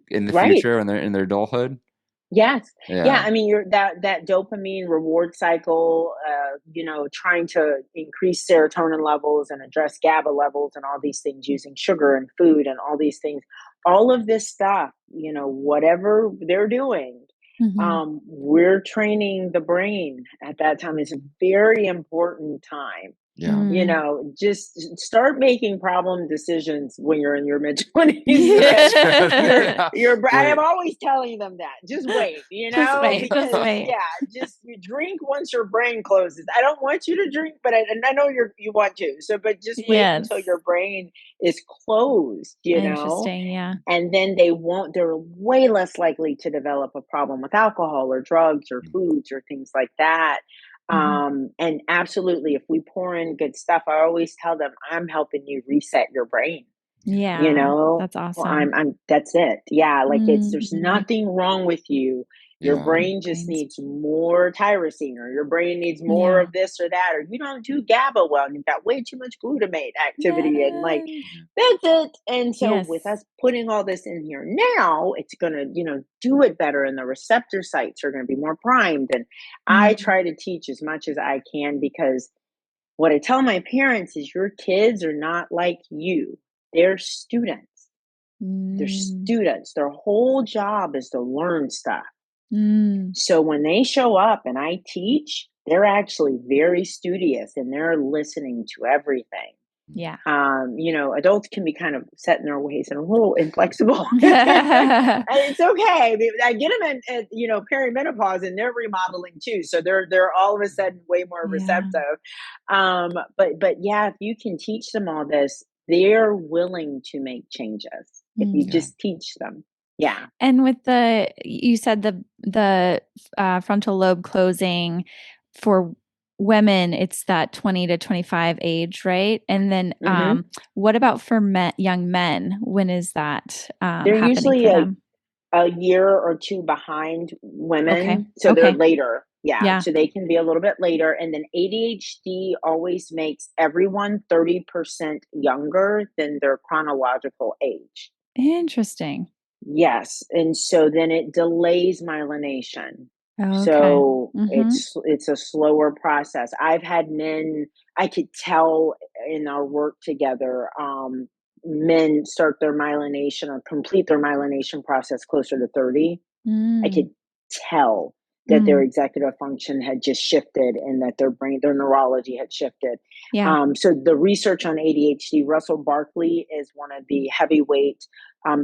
in the Right. future when they're in their adulthood? Yes. Yeah, Yeah. I mean, you're that dopamine reward cycle, trying to increase serotonin levels and address GABA levels and all these things using sugar and food and all these things. All of this stuff, whatever they're doing, Mhm. we're training the brain at that time. It's a very important time. Yeah. Just start making problem decisions when you're in your mid 20s, because That's Yeah. good. Yeah. I am Wait. always telling them that. Just wait, Just wait. Just because wait. yeah, just you drink once your brain closes. I don't want you to drink, but and I know you want to. So, but just wait until Yes. your brain is closed. Interesting. Yeah. And then they're way less likely to develop a problem with alcohol or drugs or foods or things like that. Mhm. And absolutely, if we pour in good stuff, I always tell them, I'm helping you reset your brain. you Yeah. know That's well, awesome. that's it. Yeah, like there's Mhm. nothing wrong with you. Your Yeah. Your brain just brains. needs more tyrosine, or your brain needs more Yeah. of this or that, or you don't do GABA well and you've got way too much glutamate activity, and like Yes. that's it. And so with Yes. us putting all this in here now, it's gonna do it better, and the receptor sites are gonna be more primed. And I Mhm. try to teach as much as I can, because what I tell my parents is, your kids are not like you. They're students. They're Mm. students. Their whole job is to learn stuff. Mm. So when they show up and I teach, they're actually very studious and they're listening to everything. Yeah. Adults can be kind of set in their ways and a little inflexible. And it's okay. I get them at perimenopause, and they're remodeling too, so they're all of a sudden way more Yeah. receptive. But yeah, if you can teach them all this, they're willing to make changes if you Mm. Yeah. just teach them. Yeah. And with you said the frontal lobe closing for women, it's that 20 to 25 age, right? And then Hmm. what about for young men? When is that They're happening usually for them? a year or two behind Okay. women. So they're Okay. later. Yeah. Yeah. So they can be a little bit later. And then ADHD always makes everyone 30% younger than their chronological age. Interesting. Yes. And so then it delays myelination. Okay. So Mm-hmm. it's a slower process. I've had men, I could tell in our work together, men start their myelination or complete their myelination process closer to 30. I Mm. could tell that their Mm. executive function had just shifted, and that their neurology had shifted. Yeah. So the research on ADHD, Russell Barkley is one of the heavyweight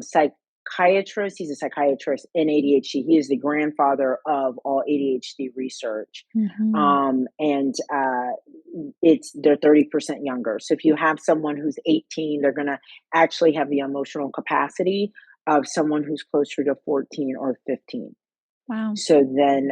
psychiatrists. He's a psychiatrist in ADHD. He is the grandfather of all ADHD research. Mm-hmm. And they're 30% younger. So if you have someone who's 18, they're going to actually have the emotional capacity of someone who's closer to 14 or 15. Wow. So then,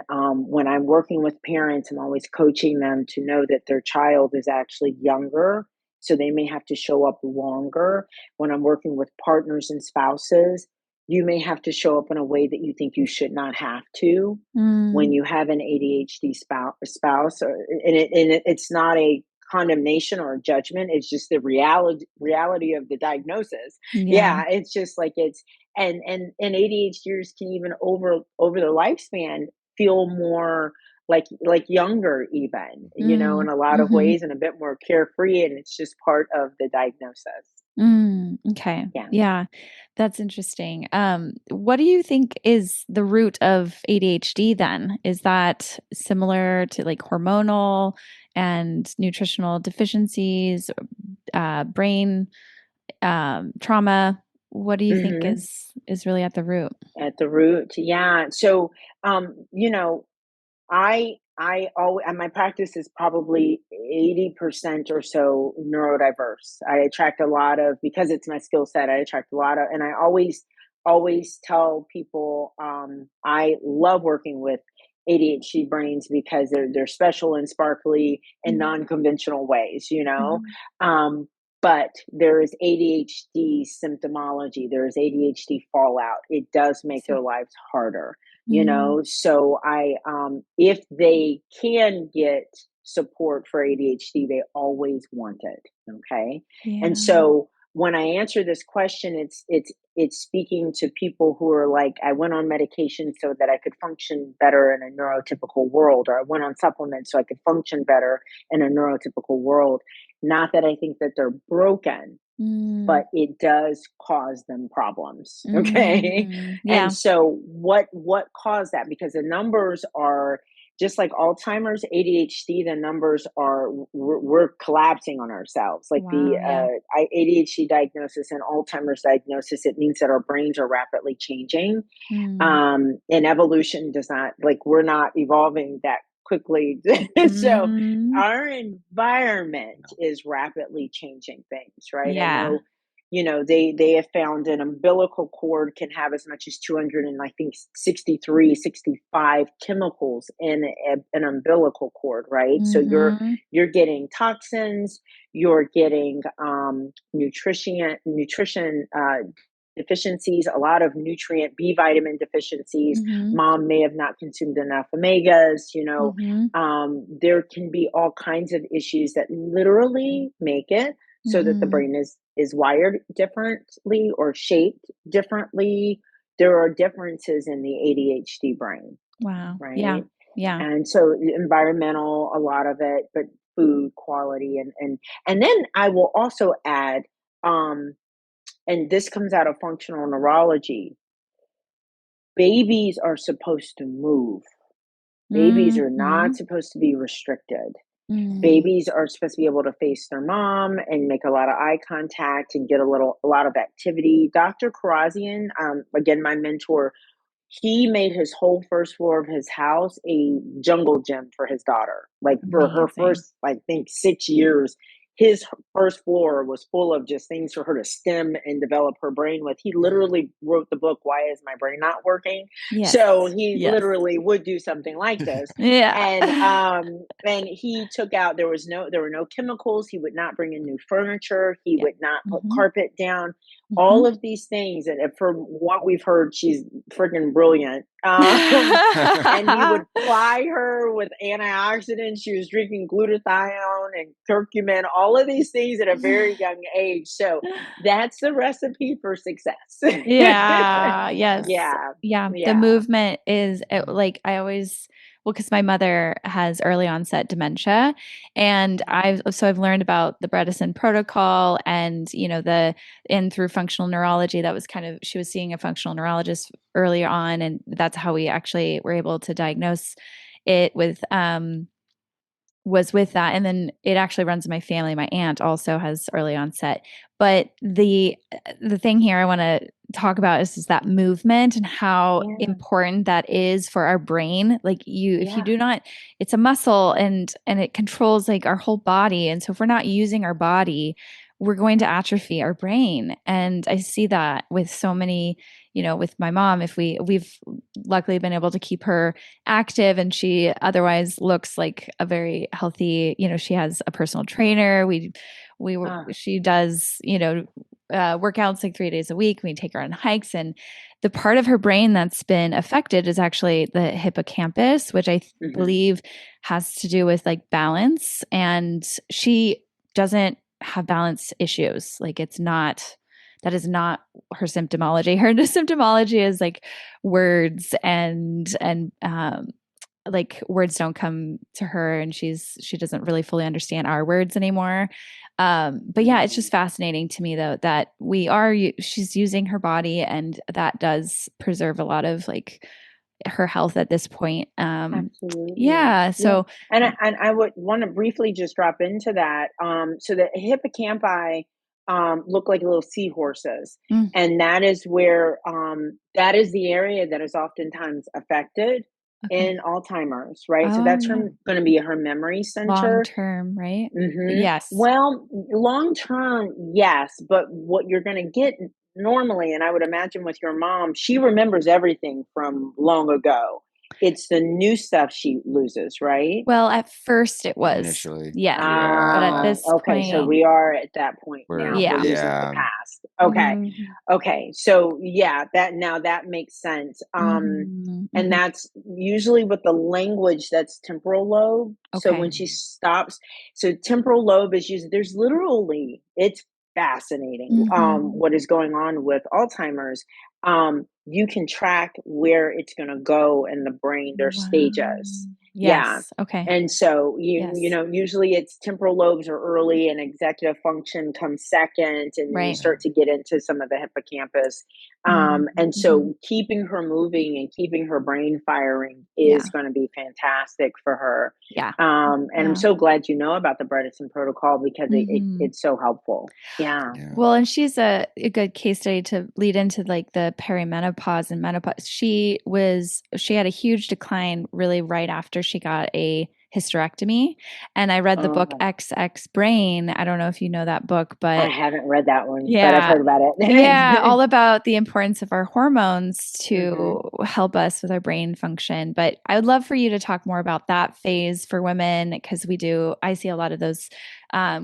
when I'm working with parents, I'm always coaching them to know that their child is actually younger. So they may have to show up longer. When I'm working with partners and spouses, you may have to show up in a way that you think you should not have to. When Mm. you have an ADHD spouse, it's not a condemnation or a judgment. It's just the reality of the diagnosis. Yeah. Yeah, it's just like it's and ADHDers can even over the lifespan feel more like younger even, in Mm, a lot of mhm. ways, and a bit more carefree, and it's just part of the diagnosis. Okay. Yeah. Yeah. That's interesting. What do you think is the root of ADHD then? Is that similar to like hormonal and nutritional deficiencies, brain trauma? What do you think Hmm. is really at the root? At the root, yeah. So, I always, and my practice is probably 80% or so neurodiverse. I attract a lot of, because it's my skill set, I attract a lot of, and I always tell people, I love working with ADHD brains because they're special and sparkly in Mhm. non-conventional ways, Mhm. Um, but there is ADHD symptomology, there is ADHD fallout. It does I make their see. lives harder. Mm, So if they can get support for ADHD, they always want it. Okay. And yeah. so when I answer this question, it's speaking to people who are like, I went on medication so that I could function better in a neurotypical world, or I went on supplements so I could function better in a neurotypical world. Not that I think that they're broken, Mm, but it does cause them problems. Okay. And yeah. so what caused that? Because the numbers are just like Alzheimer's, ADHD, the numbers are, we're collapsing on ourselves. Like the Wow. Yeah. ADHD diagnosis and Alzheimer's diagnosis, it means that our brains are rapidly changing. Mm. And evolution does not, like, we're not evolving that quickly. So Mm. our environment is rapidly changing things, right? I Yeah. know, they have found an umbilical cord can have as much as 200 and I think 63, 65 chemicals in an umbilical cord, right? So Mhm. you're getting toxins, you're getting nutrition deficiencies, a lot of nutrient B vitamin deficiencies. Mhm. Mom may have not consumed enough omegas. Mhm. There can be all kinds of issues that literally make it so that the Mhm. brain is wired differently or shaped differently. There are differences in the ADHD brain, Wow. Yeah. right? Yeah. And so environmental, a lot of it, but food quality, and then I will also add, um, and this comes out of functional neurology, babies are supposed to move. Babies are not Mhm. supposed to be restricted. Mm. Babies are supposed to be able to face their mom and make a lot of eye contact and get a lot of activity. Dr. Karazian, again, my mentor, he made his whole first floor of his house a jungle gym for his daughter. Like for her Amazing. first, I think, 6 years, his first floor was full of just things for her to stem and develop her brain with. He literally wrote the book, Why Is My Brain Not Working? So Yes. he Yes. literally would do something like this. Yeah. And he took out, there were no chemicals. He would not bring in new furniture. He Yeah. would not put Mhm. carpet down. All Mhm. of these things, and from what we've heard, she's freaking brilliant. And he would ply her with antioxidants. She was drinking glutathione and curcumin, all of these things at a very young age. So that's the recipe for success. Yeah, yes. Yeah, Yeah, the yeah. movement is like I always well, because my mother has early onset dementia, and I've learned about the Bredesen protocol and, and through functional neurology, that was kind of she was seeing a functional neurologist early on, and that's how we actually were able to diagnose it was with that. And then it actually runs in my family. My aunt also has early onset. But the thing here I want to talk about is that movement and how Yeah, important that is for our brain. Like if you yeah. do not, it's a muscle and it controls like our whole body. And so if we're not using our body, we're going to atrophy our brain. And I see that with so many, with my mom, if we've luckily been able to keep her active, and she otherwise looks like a very healthy, she has a personal trainer. Ah, She does, workouts like 3 days a week. We take her on hikes, and the part of her brain that's been affected is actually the hippocampus, which I mhm. believe has to do with like balance. And she doesn't have balance issues. Like that is not her symptomology. Her symptomology is like words and like words don't come to her, and she doesn't really fully understand our words anymore. But yeah, it's just fascinating to me though that she's using her body, and that does preserve a lot of like her health at this point. Absolutely. Yeah. Yeah. So And I would want to briefly just drop into that. So the hippocampi look like little seahorses. mm, And that is where that is the area that is oftentimes affected okay. in Alzheimer's, right? So Oh that's yeah. going to be her memory Long center. term, right? Mhm. Yes. Well, long term, yes, but what you're gonna get normally, and I would imagine with your mom, she remembers everything from long ago. It's the new stuff she loses, right? Well, at first it was. Initially. Yes. But at Yeah. this Okay, so point, we are at that point now. We're yeah. losing the Yeah. past. Okay. Mhm. Okay. So yeah, that makes sense. Mhm. And Mhm. that's usually with the language that's temporal lobe. So Okay. when she stops, so temporal lobe is used, there's literally, it's fascinating Mhm. what is going on with Alzheimer's. You can track where it's going to go in the brain. There's Wow. stages. Yeah. Yes. Okay. And so you Yes. know, usually it's temporal lobes are early and executive function comes second, and then you Right. start to get into some of the hippocampus. Mhm. And Mhm. so keeping her moving and keeping her brain firing is Yeah. going to be fantastic for her. Yeah. And I'm Yeah. so glad you know about the Bredesen protocol because Mhm. it's so helpful. Yeah. Yeah. Well, and she's a good case study to lead into like the perimenopause and menopause. She had a huge decline really right after she got a hysterectomy. And I read the book Oh, XX Brain. I don't know if you know that book, I but haven't read that one, but I've yeah. heard about Yeah, it. all about the importance of our hormones Hmm. to help us with our brain function. But I would love for you to talk more about that phase for women because I see a lot of those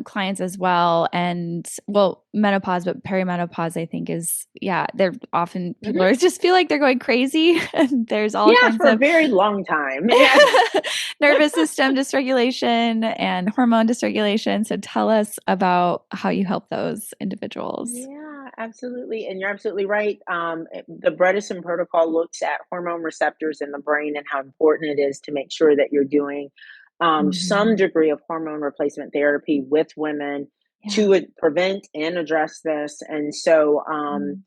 clients as well. And well, menopause, but perimenopause, I think yeah, they're often people Hmm. are just feel like they're going crazy. And there's all Yeah, kinds for a of very long time. Yeah. nervous system dysregulation and hormone dysregulation. So tell us about how you help those individuals. Yeah, absolutely. And you're absolutely right. The Bredesen protocol looks at hormone receptors in the brain and how important it is to make sure that you're doing some Mhm. degree of hormone replacement therapy with women Yeah. to prevent and address this. And so, Mm.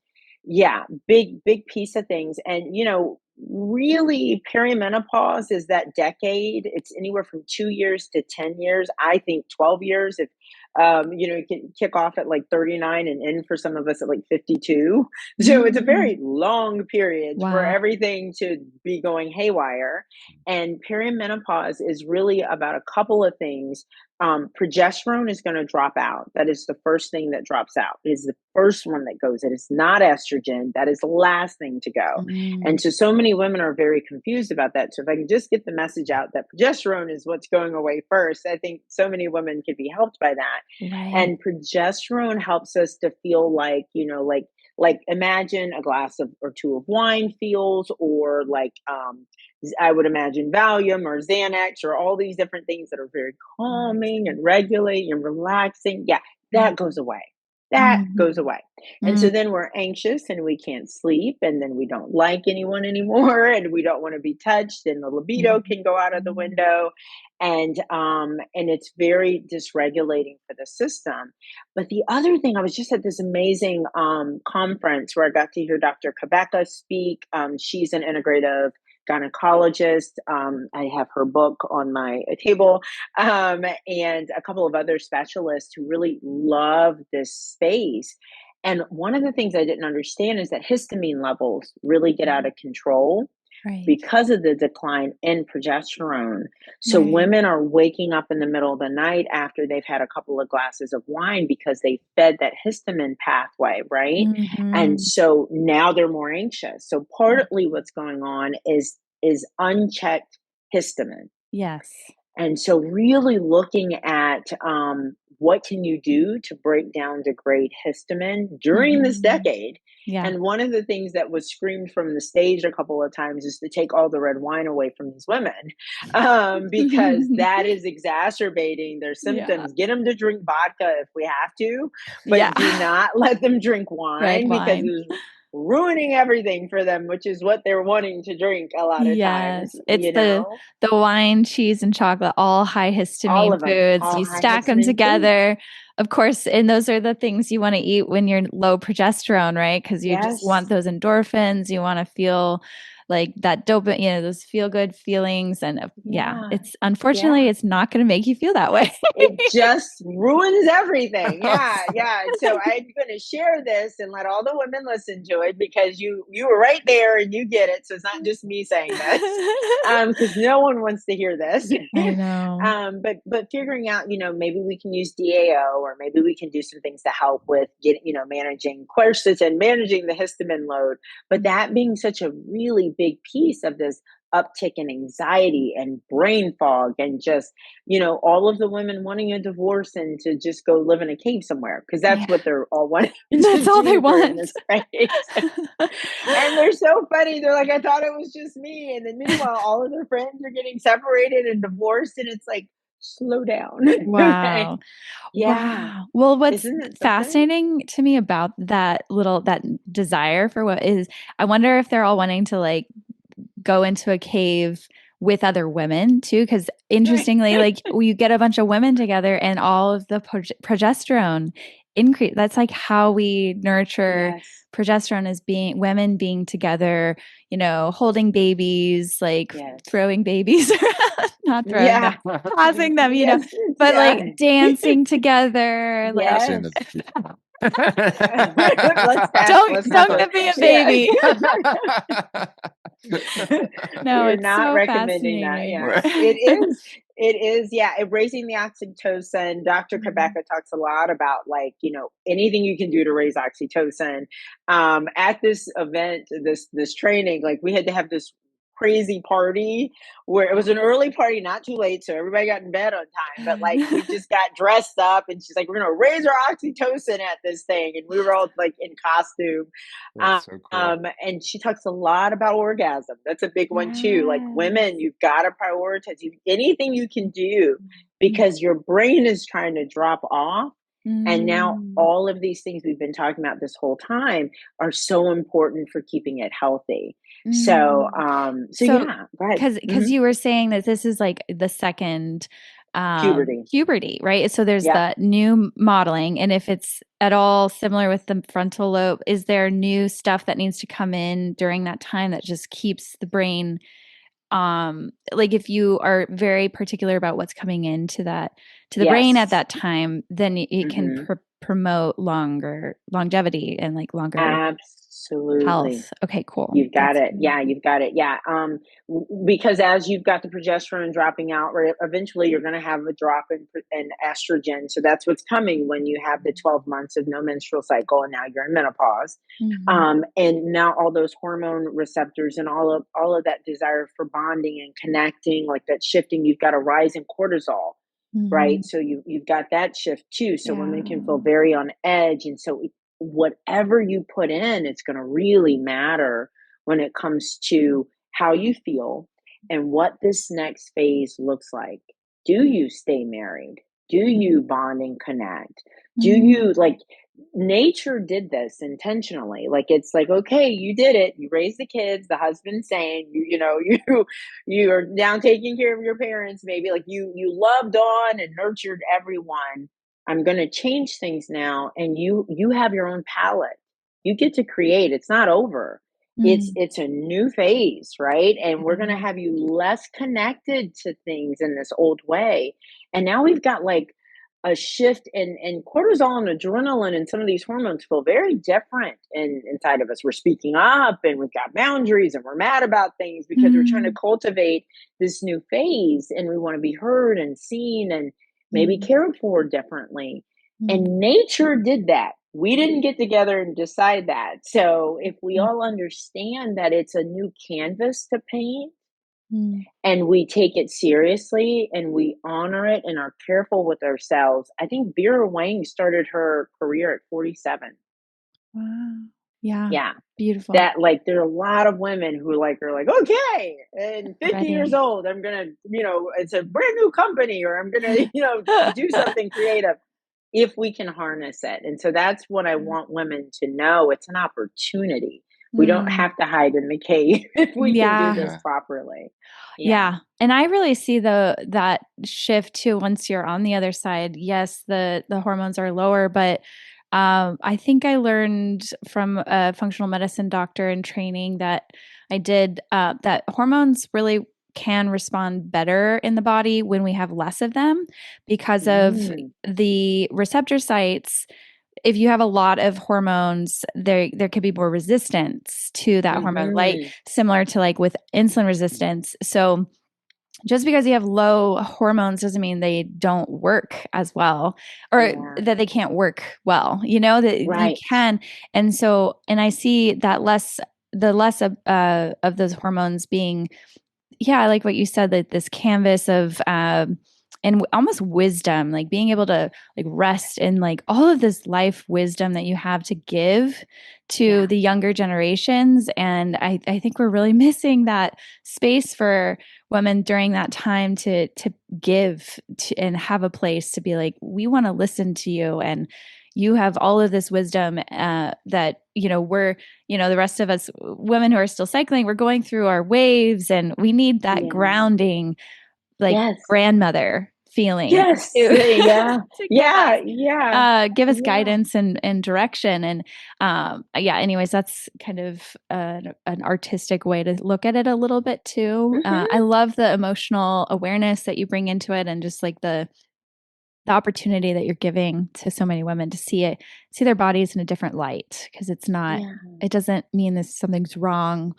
yeah, big piece of things. And, you know, really perimenopause is that decade. It's anywhere from 2 years to 10 years. I think 12 years if you know, you can kick off at like 39 and end for some of us at like 52. So it's a Mm. very long period for Wow. everything to be going haywire. And perimenopause is really about a couple of things. Progesterone is going to drop out. That is the first thing that drops out. It is the first one that goes. It is not estrogen. That is the last thing to go. Mm. And so many women are very confused about that. So if I can just get the message out that progesterone is what's going away first, I think so many women could be helped by that. Right. And progesterone helps us to feel like, you know, like imagine a glass of or two of wine feels, or like I would imagine Valium or Xanax or all these different things that are very calming Relaxing. and regulating and relaxing. Yeah, that Mhm. goes away. That goes Mhm. away. And Mm. so then we're anxious and we can't sleep, and then we don't like anyone anymore, and we don't want to be touched, and the libido can go out of the Mhm. window, and it's very dysregulating for the system. But the other thing, I was just at this amazing conference where I got to hear Dr. Kabeka speak. She's an integrative gynecologist. I have her book on my table, and a couple of other specialists who really love this space. And one of the things I didn't understand is that histamine levels really get out Mhm. of control Right. because of the decline in progesterone. So Right. women are waking up in the middle of the night after they've had a couple of glasses of wine because they fed that histamine pathway, right? And Mhm. so now they're more anxious. So Mm. partly what's going on is unchecked histamine. Yes. And so really looking at what can you do to break down degrade histamine during this Mhm. decade. Yeah. And one of the things that was screamed from the stage a couple of times is to take all the red wine away from these women, because that is exacerbating their Yeah. symptoms. Get them to drink vodka if we have to, Yeah. but do not let them drink Red wine because wine. ruining everything for them, which is what they're wanting to drink a lot of times, Yes, it's you know? the wine, cheese, and chocolate, all high All histamine of them, foods. all You high stack them histamine foods. together, of course, and those are the things you want to eat when you're low progesterone, right? Because you just want Yes. those endorphins. You want to feel like that dopamine, those feel good feelings. And yeah, Yeah. it's unfortunately, Yeah. it's not going to make you feel that way. It just ruins everything. Yeah, yeah. And so I'm going to share this and let all the women listen to it because you were right there and you get it. So it's not just me saying this, because no one wants to hear this. I know. But figuring out, maybe we can use DAO, or maybe we can do some things to help with getting, managing quercetin, managing the histamine load. But that being such a really big piece of this uptick in anxiety and brain fog, and just all of the women wanting a divorce and to just go live in a cave somewhere, because that's Yeah, what they're all wanting to that's all they do during want. this phase. And they're so funny. They're like, I thought it was just me. And then meanwhile, all of their friends are getting separated and divorced. And it's like, slow down. Okay. Wow. Yeah. Wow. Well, what's Isn't it something? fascinating to me about that desire for what is, I wonder if they're all wanting to like go into a cave with other women too. Because Right. interestingly, like you get a bunch of women together and all of the progesterone increase. That's like how we nurture Yes. progesterone, is being women being together, holding babies, like Yes. throwing babies around, not throwing them, Yeah. tossing them, Yes. but Yeah. like dancing together, like Passing Yes. the. Let's pass. Let's not don't play. give me a Yeah. baby. No, We're it's not so recommending that. fascinating. Yes, it is. It is. Yeah, raising the oxytocin. Dr. Mhm. Kabeka talks a lot about, like, anything you can do to raise oxytocin. At this event, this training, like, we had to have this crazy party where it was an early party, not too late, so everybody got in bed on time. But like, we just got dressed up, and she's like, "We're gonna raise our oxytocin at this thing," and we were all like in costume. That's so cool. And she talks a lot about orgasm. That's a big one too. Like, Yes. women, you've got to prioritize anything you can do, because your brain is trying to drop off. And now Mm. all of these things we've been talking about this whole time are so important for keeping it healthy. So, Mm. so So, yeah, go ahead. because you were saying that this is like the second Puberty. puberty, right? So there's Yeah. the new modeling, and if it's at all similar with the frontal lobe, is there new stuff that needs to come in during that time that just keeps the brain, like if you are very particular about what's coming into that, to the brain at Yes. that time, then it can Hmm. promote longer longevity and like longer Absolutely. health. Okay, cool. You've got That's it. Yeah, you've got it. Yeah. Because as you've got the progesterone dropping out, right, eventually you're going to have a drop in estrogen. So that's what's coming when you have the 12 months of no menstrual cycle, and now you're in menopause. Mhm. And now all those hormone receptors and all of that desire for bonding and connecting, like that shifting, you've got a rise in cortisol, right? Mhm. So you've got that shift too. So women can feel Yeah. very on edge. And so whatever you put in, it's going to really matter when it comes to how you feel and what this next phase looks like. Do you stay married? Do you bond and connect? Do Mm. you, like, nature did this intentionally? Like, it's like, okay, you did it. You raised the kids, the husband's saying, you are now taking care of your parents, maybe, like, you loved on and nurtured everyone. I'm going to change things now, and you have your own palette. You get to create. It's not over. Mm. It's a new phase, right? And we're going to Yeah. have you less connected to things in this old way. And now we've got, like, a shift in cortisol and adrenaline, and some of these hormones feel very different inside of us. We're speaking up, and we've got boundaries, and we're mad about things because we're trying to Mm. cultivate this new phase, and we want to be heard and seen and maybe Mm. cared for differently. Mm. And nature did that. We didn't get together and decide that. So if we Mm. all understand that it's a new canvas to paint, Mm. and we take it seriously and we honor it and are careful with ourselves. I think Vera Wang started her career at 47. Wow. Yeah. Yeah. Beautiful. That, like, there are a lot of women who, like, are like, okay, and 50 years Ready. old, I'm gonna, it's a brand new company, or I'm gonna, do something creative. if we can harness it. And so that's what I want women to know. It's an opportunity. We don't Mm. have to hide in the cave if we can do Yeah. this Yeah. properly. Yeah. Yeah. And I really see that shift too once you're on the other side. Yes, the hormones are lower, but I think I learned from a functional medicine doctor in training that I did that hormones really can respond better in the body when we have less of them because of Mm, the receptor sites. If you have a lot of hormones, there could be more resistance to that hormone, like mhm. similar to like with insulin resistance. So just because you have low hormones doesn't mean they don't work as well or Yeah. that they can't work well, you know, that you Right. can. And so, and I see that the less of those hormones being, yeah, I like what you said, that this canvas of, and almost wisdom, like being able to like rest in like all of this life wisdom that you have to give to Yeah. the younger generations. And I think we're really missing that space for women during that time to give and have a place to be like, we want to listen to you, and you have all of this wisdom that, you know, we're, you know, the rest of us women who are still cycling, we're going through our waves, and we need that Yeah. grounding, like Yes. grandmother feeling Yes. to, Yeah. to Yeah. Yeah. give us Yeah. guidance and direction. And yeah, anyways, that's kind of an artistic way to look at it a little bit too. I Mhm. love the emotional awareness that you bring into it, and just like the opportunity that you're giving to so many women to see their bodies in a different light, because it's not, Yeah. it doesn't mean that something's wrong.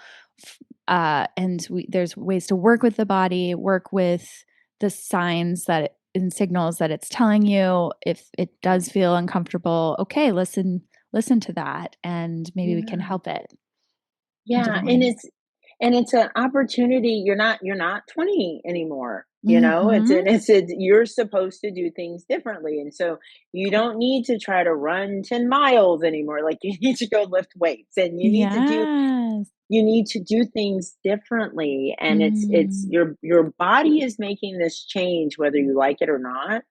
And there's ways to work with the body, work with the signs and signals that it's telling you. If it does feel uncomfortable, okay, listen to that, and maybe we can Yeah. help it in Yeah. different ways. And it's an opportunity. You're not 20 anymore. Mm-hmm. You're supposed to do things differently. And so you don't need to try to run 10 miles anymore. Like you need to go lift weights, and Yes. you need to do things differently. And it's Mm. your body is making this change whether you like it or not.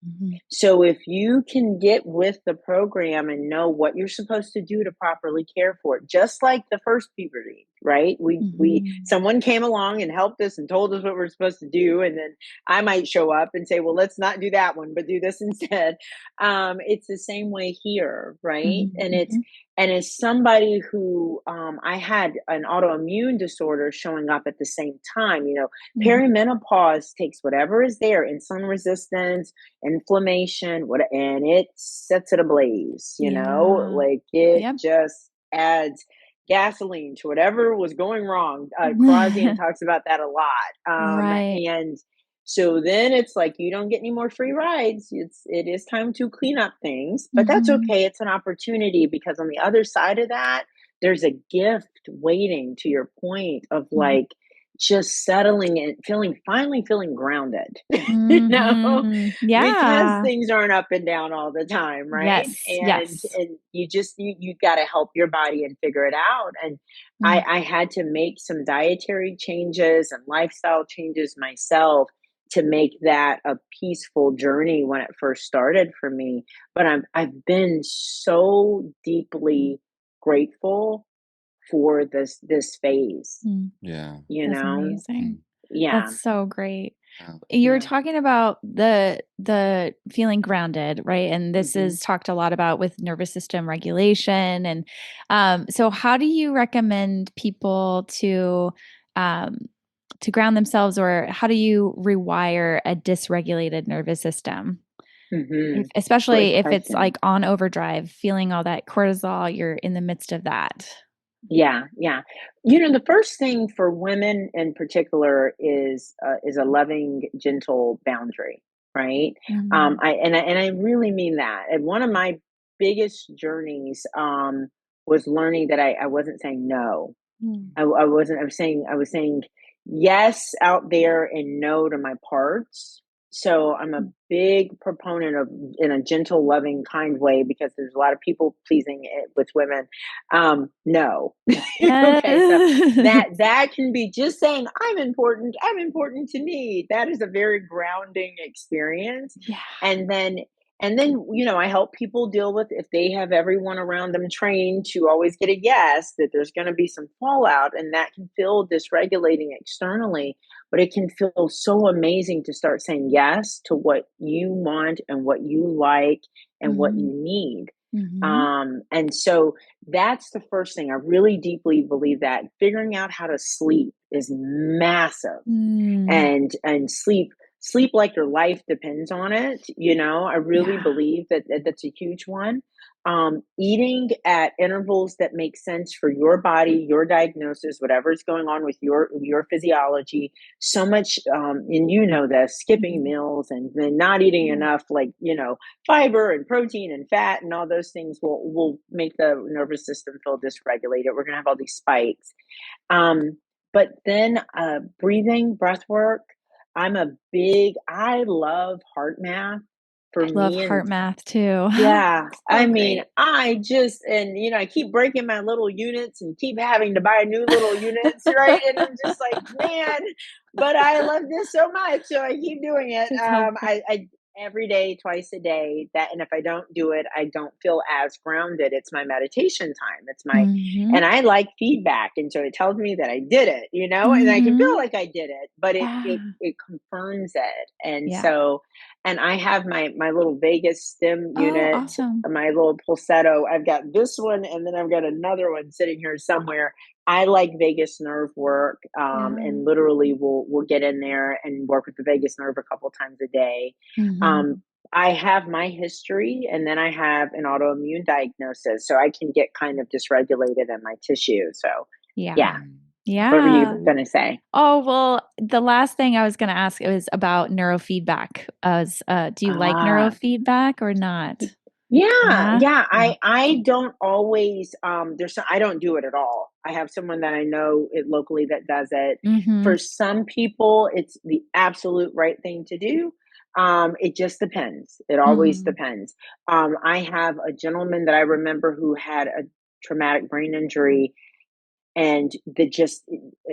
Mhm. So if you can get with the program and know what you're supposed to do to properly care for it, just like the first puberty, right? We Mhm. someone came along and helped us and told us what we're supposed to do, and then I might show up and say, "Well, let's not do that one, but do this instead." It's the same way here, right? Mhm. Mhm. And as somebody who I had an autoimmune disorder showing up at the same time, Mhm. perimenopause takes whatever is there, insulin resistance, inflammation, and it sets it ablaze, Yeah. like it Yep. just adds gasoline to whatever was going wrong. Krasian talks about that a lot. Right. And so then it's like you don't get any more free rides. It is time to clean up things, but that's Mhm. okay. It's an opportunity, because on the other side of that, there's a gift waiting, to your point of Mhm. like just settling and finally feeling grounded, you know, Mhm. because Yeah. things aren't up and down all the time, right? Yes. And Yes. and you got to help your body and figure it out. And Mm. I had to make some dietary changes and lifestyle changes myself to make that a peaceful journey when it first started for me. But I've been so deeply grateful for this phase, Mm. Yeah. you That's know? amazing. Mm. Yeah. That's so great. Yeah. You were Yeah. talking about the feeling grounded, right? And this Mhm. is talked a lot about with nervous system regulation. And so how do you recommend people um, to ground themselves, or how do you rewire a dysregulated nervous system? Mhm. Especially Great if it's question. like on overdrive, feeling all that cortisol, you're in the midst of that. Yeah, yeah. The first thing for women in particular is a loving, gentle boundary, right? Mhm. I really mean that. And one of my biggest journeys was learning that I wasn't saying no. Mm. I wasn't. I was saying yes out there and no to my parts. So I'm a Mm. big proponent of, in a gentle, loving, kind way, because there's a lot of people pleasing with women. No, okay. So Yes. that can be just saying I'm important. I'm important to me. That is a very grounding experience. Yeah. And then And then, I help people deal with if they have everyone around them trained to always get a yes, that there's going to be some fallout, and that can feel dysregulating externally, but it can feel so amazing to start saying yes to what you want and what you like and what Mhm. you need. Mhm. And so that's the first thing. I really deeply believe that figuring out how to sleep is massive, Mm. and sleep like your life depends on it. I really Yeah. believe that's a huge one. Eating at intervals that make sense for your body, your diagnosis, whatever's going on with your physiology. So much, and this, skipping Mhm. meals and then not eating Yeah. enough, like, fiber and protein and fat and all those things will make the nervous system feel dysregulated. We're gonna have all these spikes. Um, but then breathing, breath work. I love heart math for I love me. heart And math too. yeah, I So mean, great. I keep breaking my little units and keep having to buy new little units, right? And I'm just like, man, but I love this so much, so I keep doing it. It's helpful. I every day, twice a day. And if I don't do it, I don't feel as grounded. It's my meditation time. Mhm. And I like feedback, and so it tells me that I did it, and I can feel Mhm. like I did it, but it it Yeah. it confirms it, and Yeah. so. And I have my little Vegas stim Oh, unit, awesome. my little pulsetto. I've got this one, and then I've got another one sitting here somewhere. I like vagus nerve work, Yeah. and literally we'll get in there and work with the vagus nerve a couple times a day. Mhm. Um, I have my history, and then I have an autoimmune diagnosis, so I can get kind of dysregulated in my tissue. So, Yeah. yeah. What were you Yeah. gonna say? Oh, well, the last thing I was gonna ask was about neurofeedback. Do you like Ah, neurofeedback or not? yeah, Yeah? yeah. Yeah. I don't always I don't do it at all. I have someone that I know it locally that does it. For Mhm. some people, it's the absolute right thing to do. It just depends. It always Mhm. depends. I have a gentleman that I remember who had a traumatic brain injury, and the just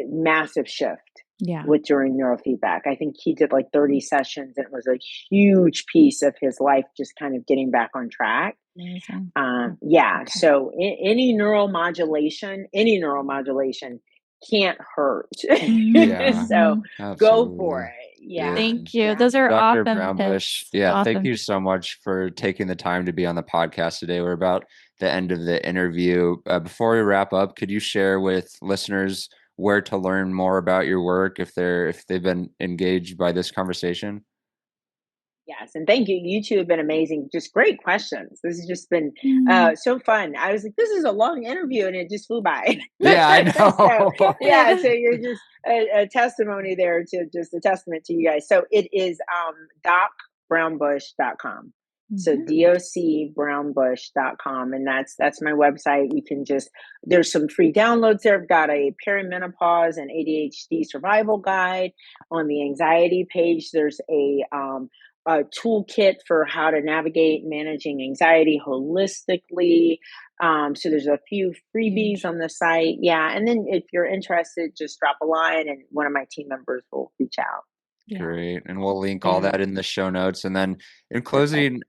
massive shift Yeah. with during neurofeedback. I think he did like 30 sessions, and it was a huge piece of his life just kind of getting back on track. Amazing. Yeah, Okay. so any neuromodulation can't hurt. Yeah, So Mhm. go for absolutely. it. Yeah. Yeah, Thank you. yeah. Those are Dr. awesome Brownbush, tips. yeah, thank Awesome. you so much for taking the time to be on the podcast today. We're about the end of the interview. Before we wrap up, could you share with listeners where to learn more about your work if they've been engaged by this conversation? Yes, and thank you. You two have been amazing. Just great questions. This has just been Mm. so fun. I was like, this is a long interview, and it just flew by. Yeah, I So, yeah, so Good. you're just a testimony there, to just a testament to you guys. So it is docbrownbush.com. So Mhm. docbrownbush.com, and that's my website. You can just there's some free downloads there. I've got a perimenopause and ADHD survival guide. On the anxiety page, there's a toolkit for how to navigate managing anxiety holistically. So there's a few freebies Huge. on the site. Yeah. And then if you're interested, just drop a line and one of my team members will reach out. Yeah. Great. And we'll link all Yeah. that in the show notes. And then in Perfect. closing,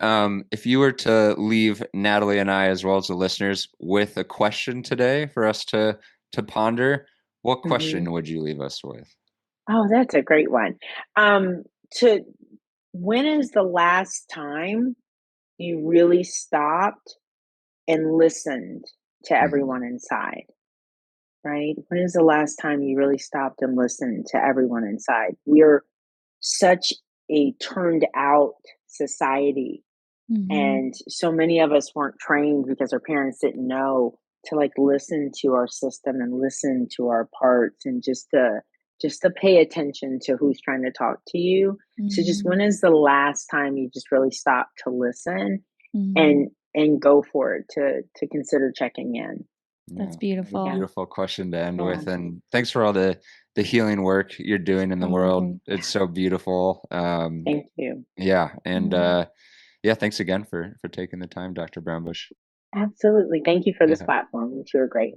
if you were to leave Natalie and I, as well as the listeners, with a question today for us to ponder, what Hmm. question would you leave us with? Oh, that's a great one. To When is the last time you really stopped and listened to Mhm. everyone inside? Right? When is the last time you really stopped and listened to everyone inside? We're such a turned out society, Mhm. and so many of us weren't trained because our parents didn't know to like listen to our system and listen to our parts, and just to pay attention to who's trying to talk to you. So just Mhm. when is the last time you just really stopped to listen Mhm. and go for it, to consider checking in? Yeah, That's what a Yeah. beautiful. beautiful question to end Yeah. with. And thanks for all the healing work you're doing in the world. Absolutely. It's so beautiful. Thank you. Yeah. And Yeah. yeah, thanks again for taking the time, Dr. Brownbush. Absolutely. Thank you for this Yeah. platform. You two are great.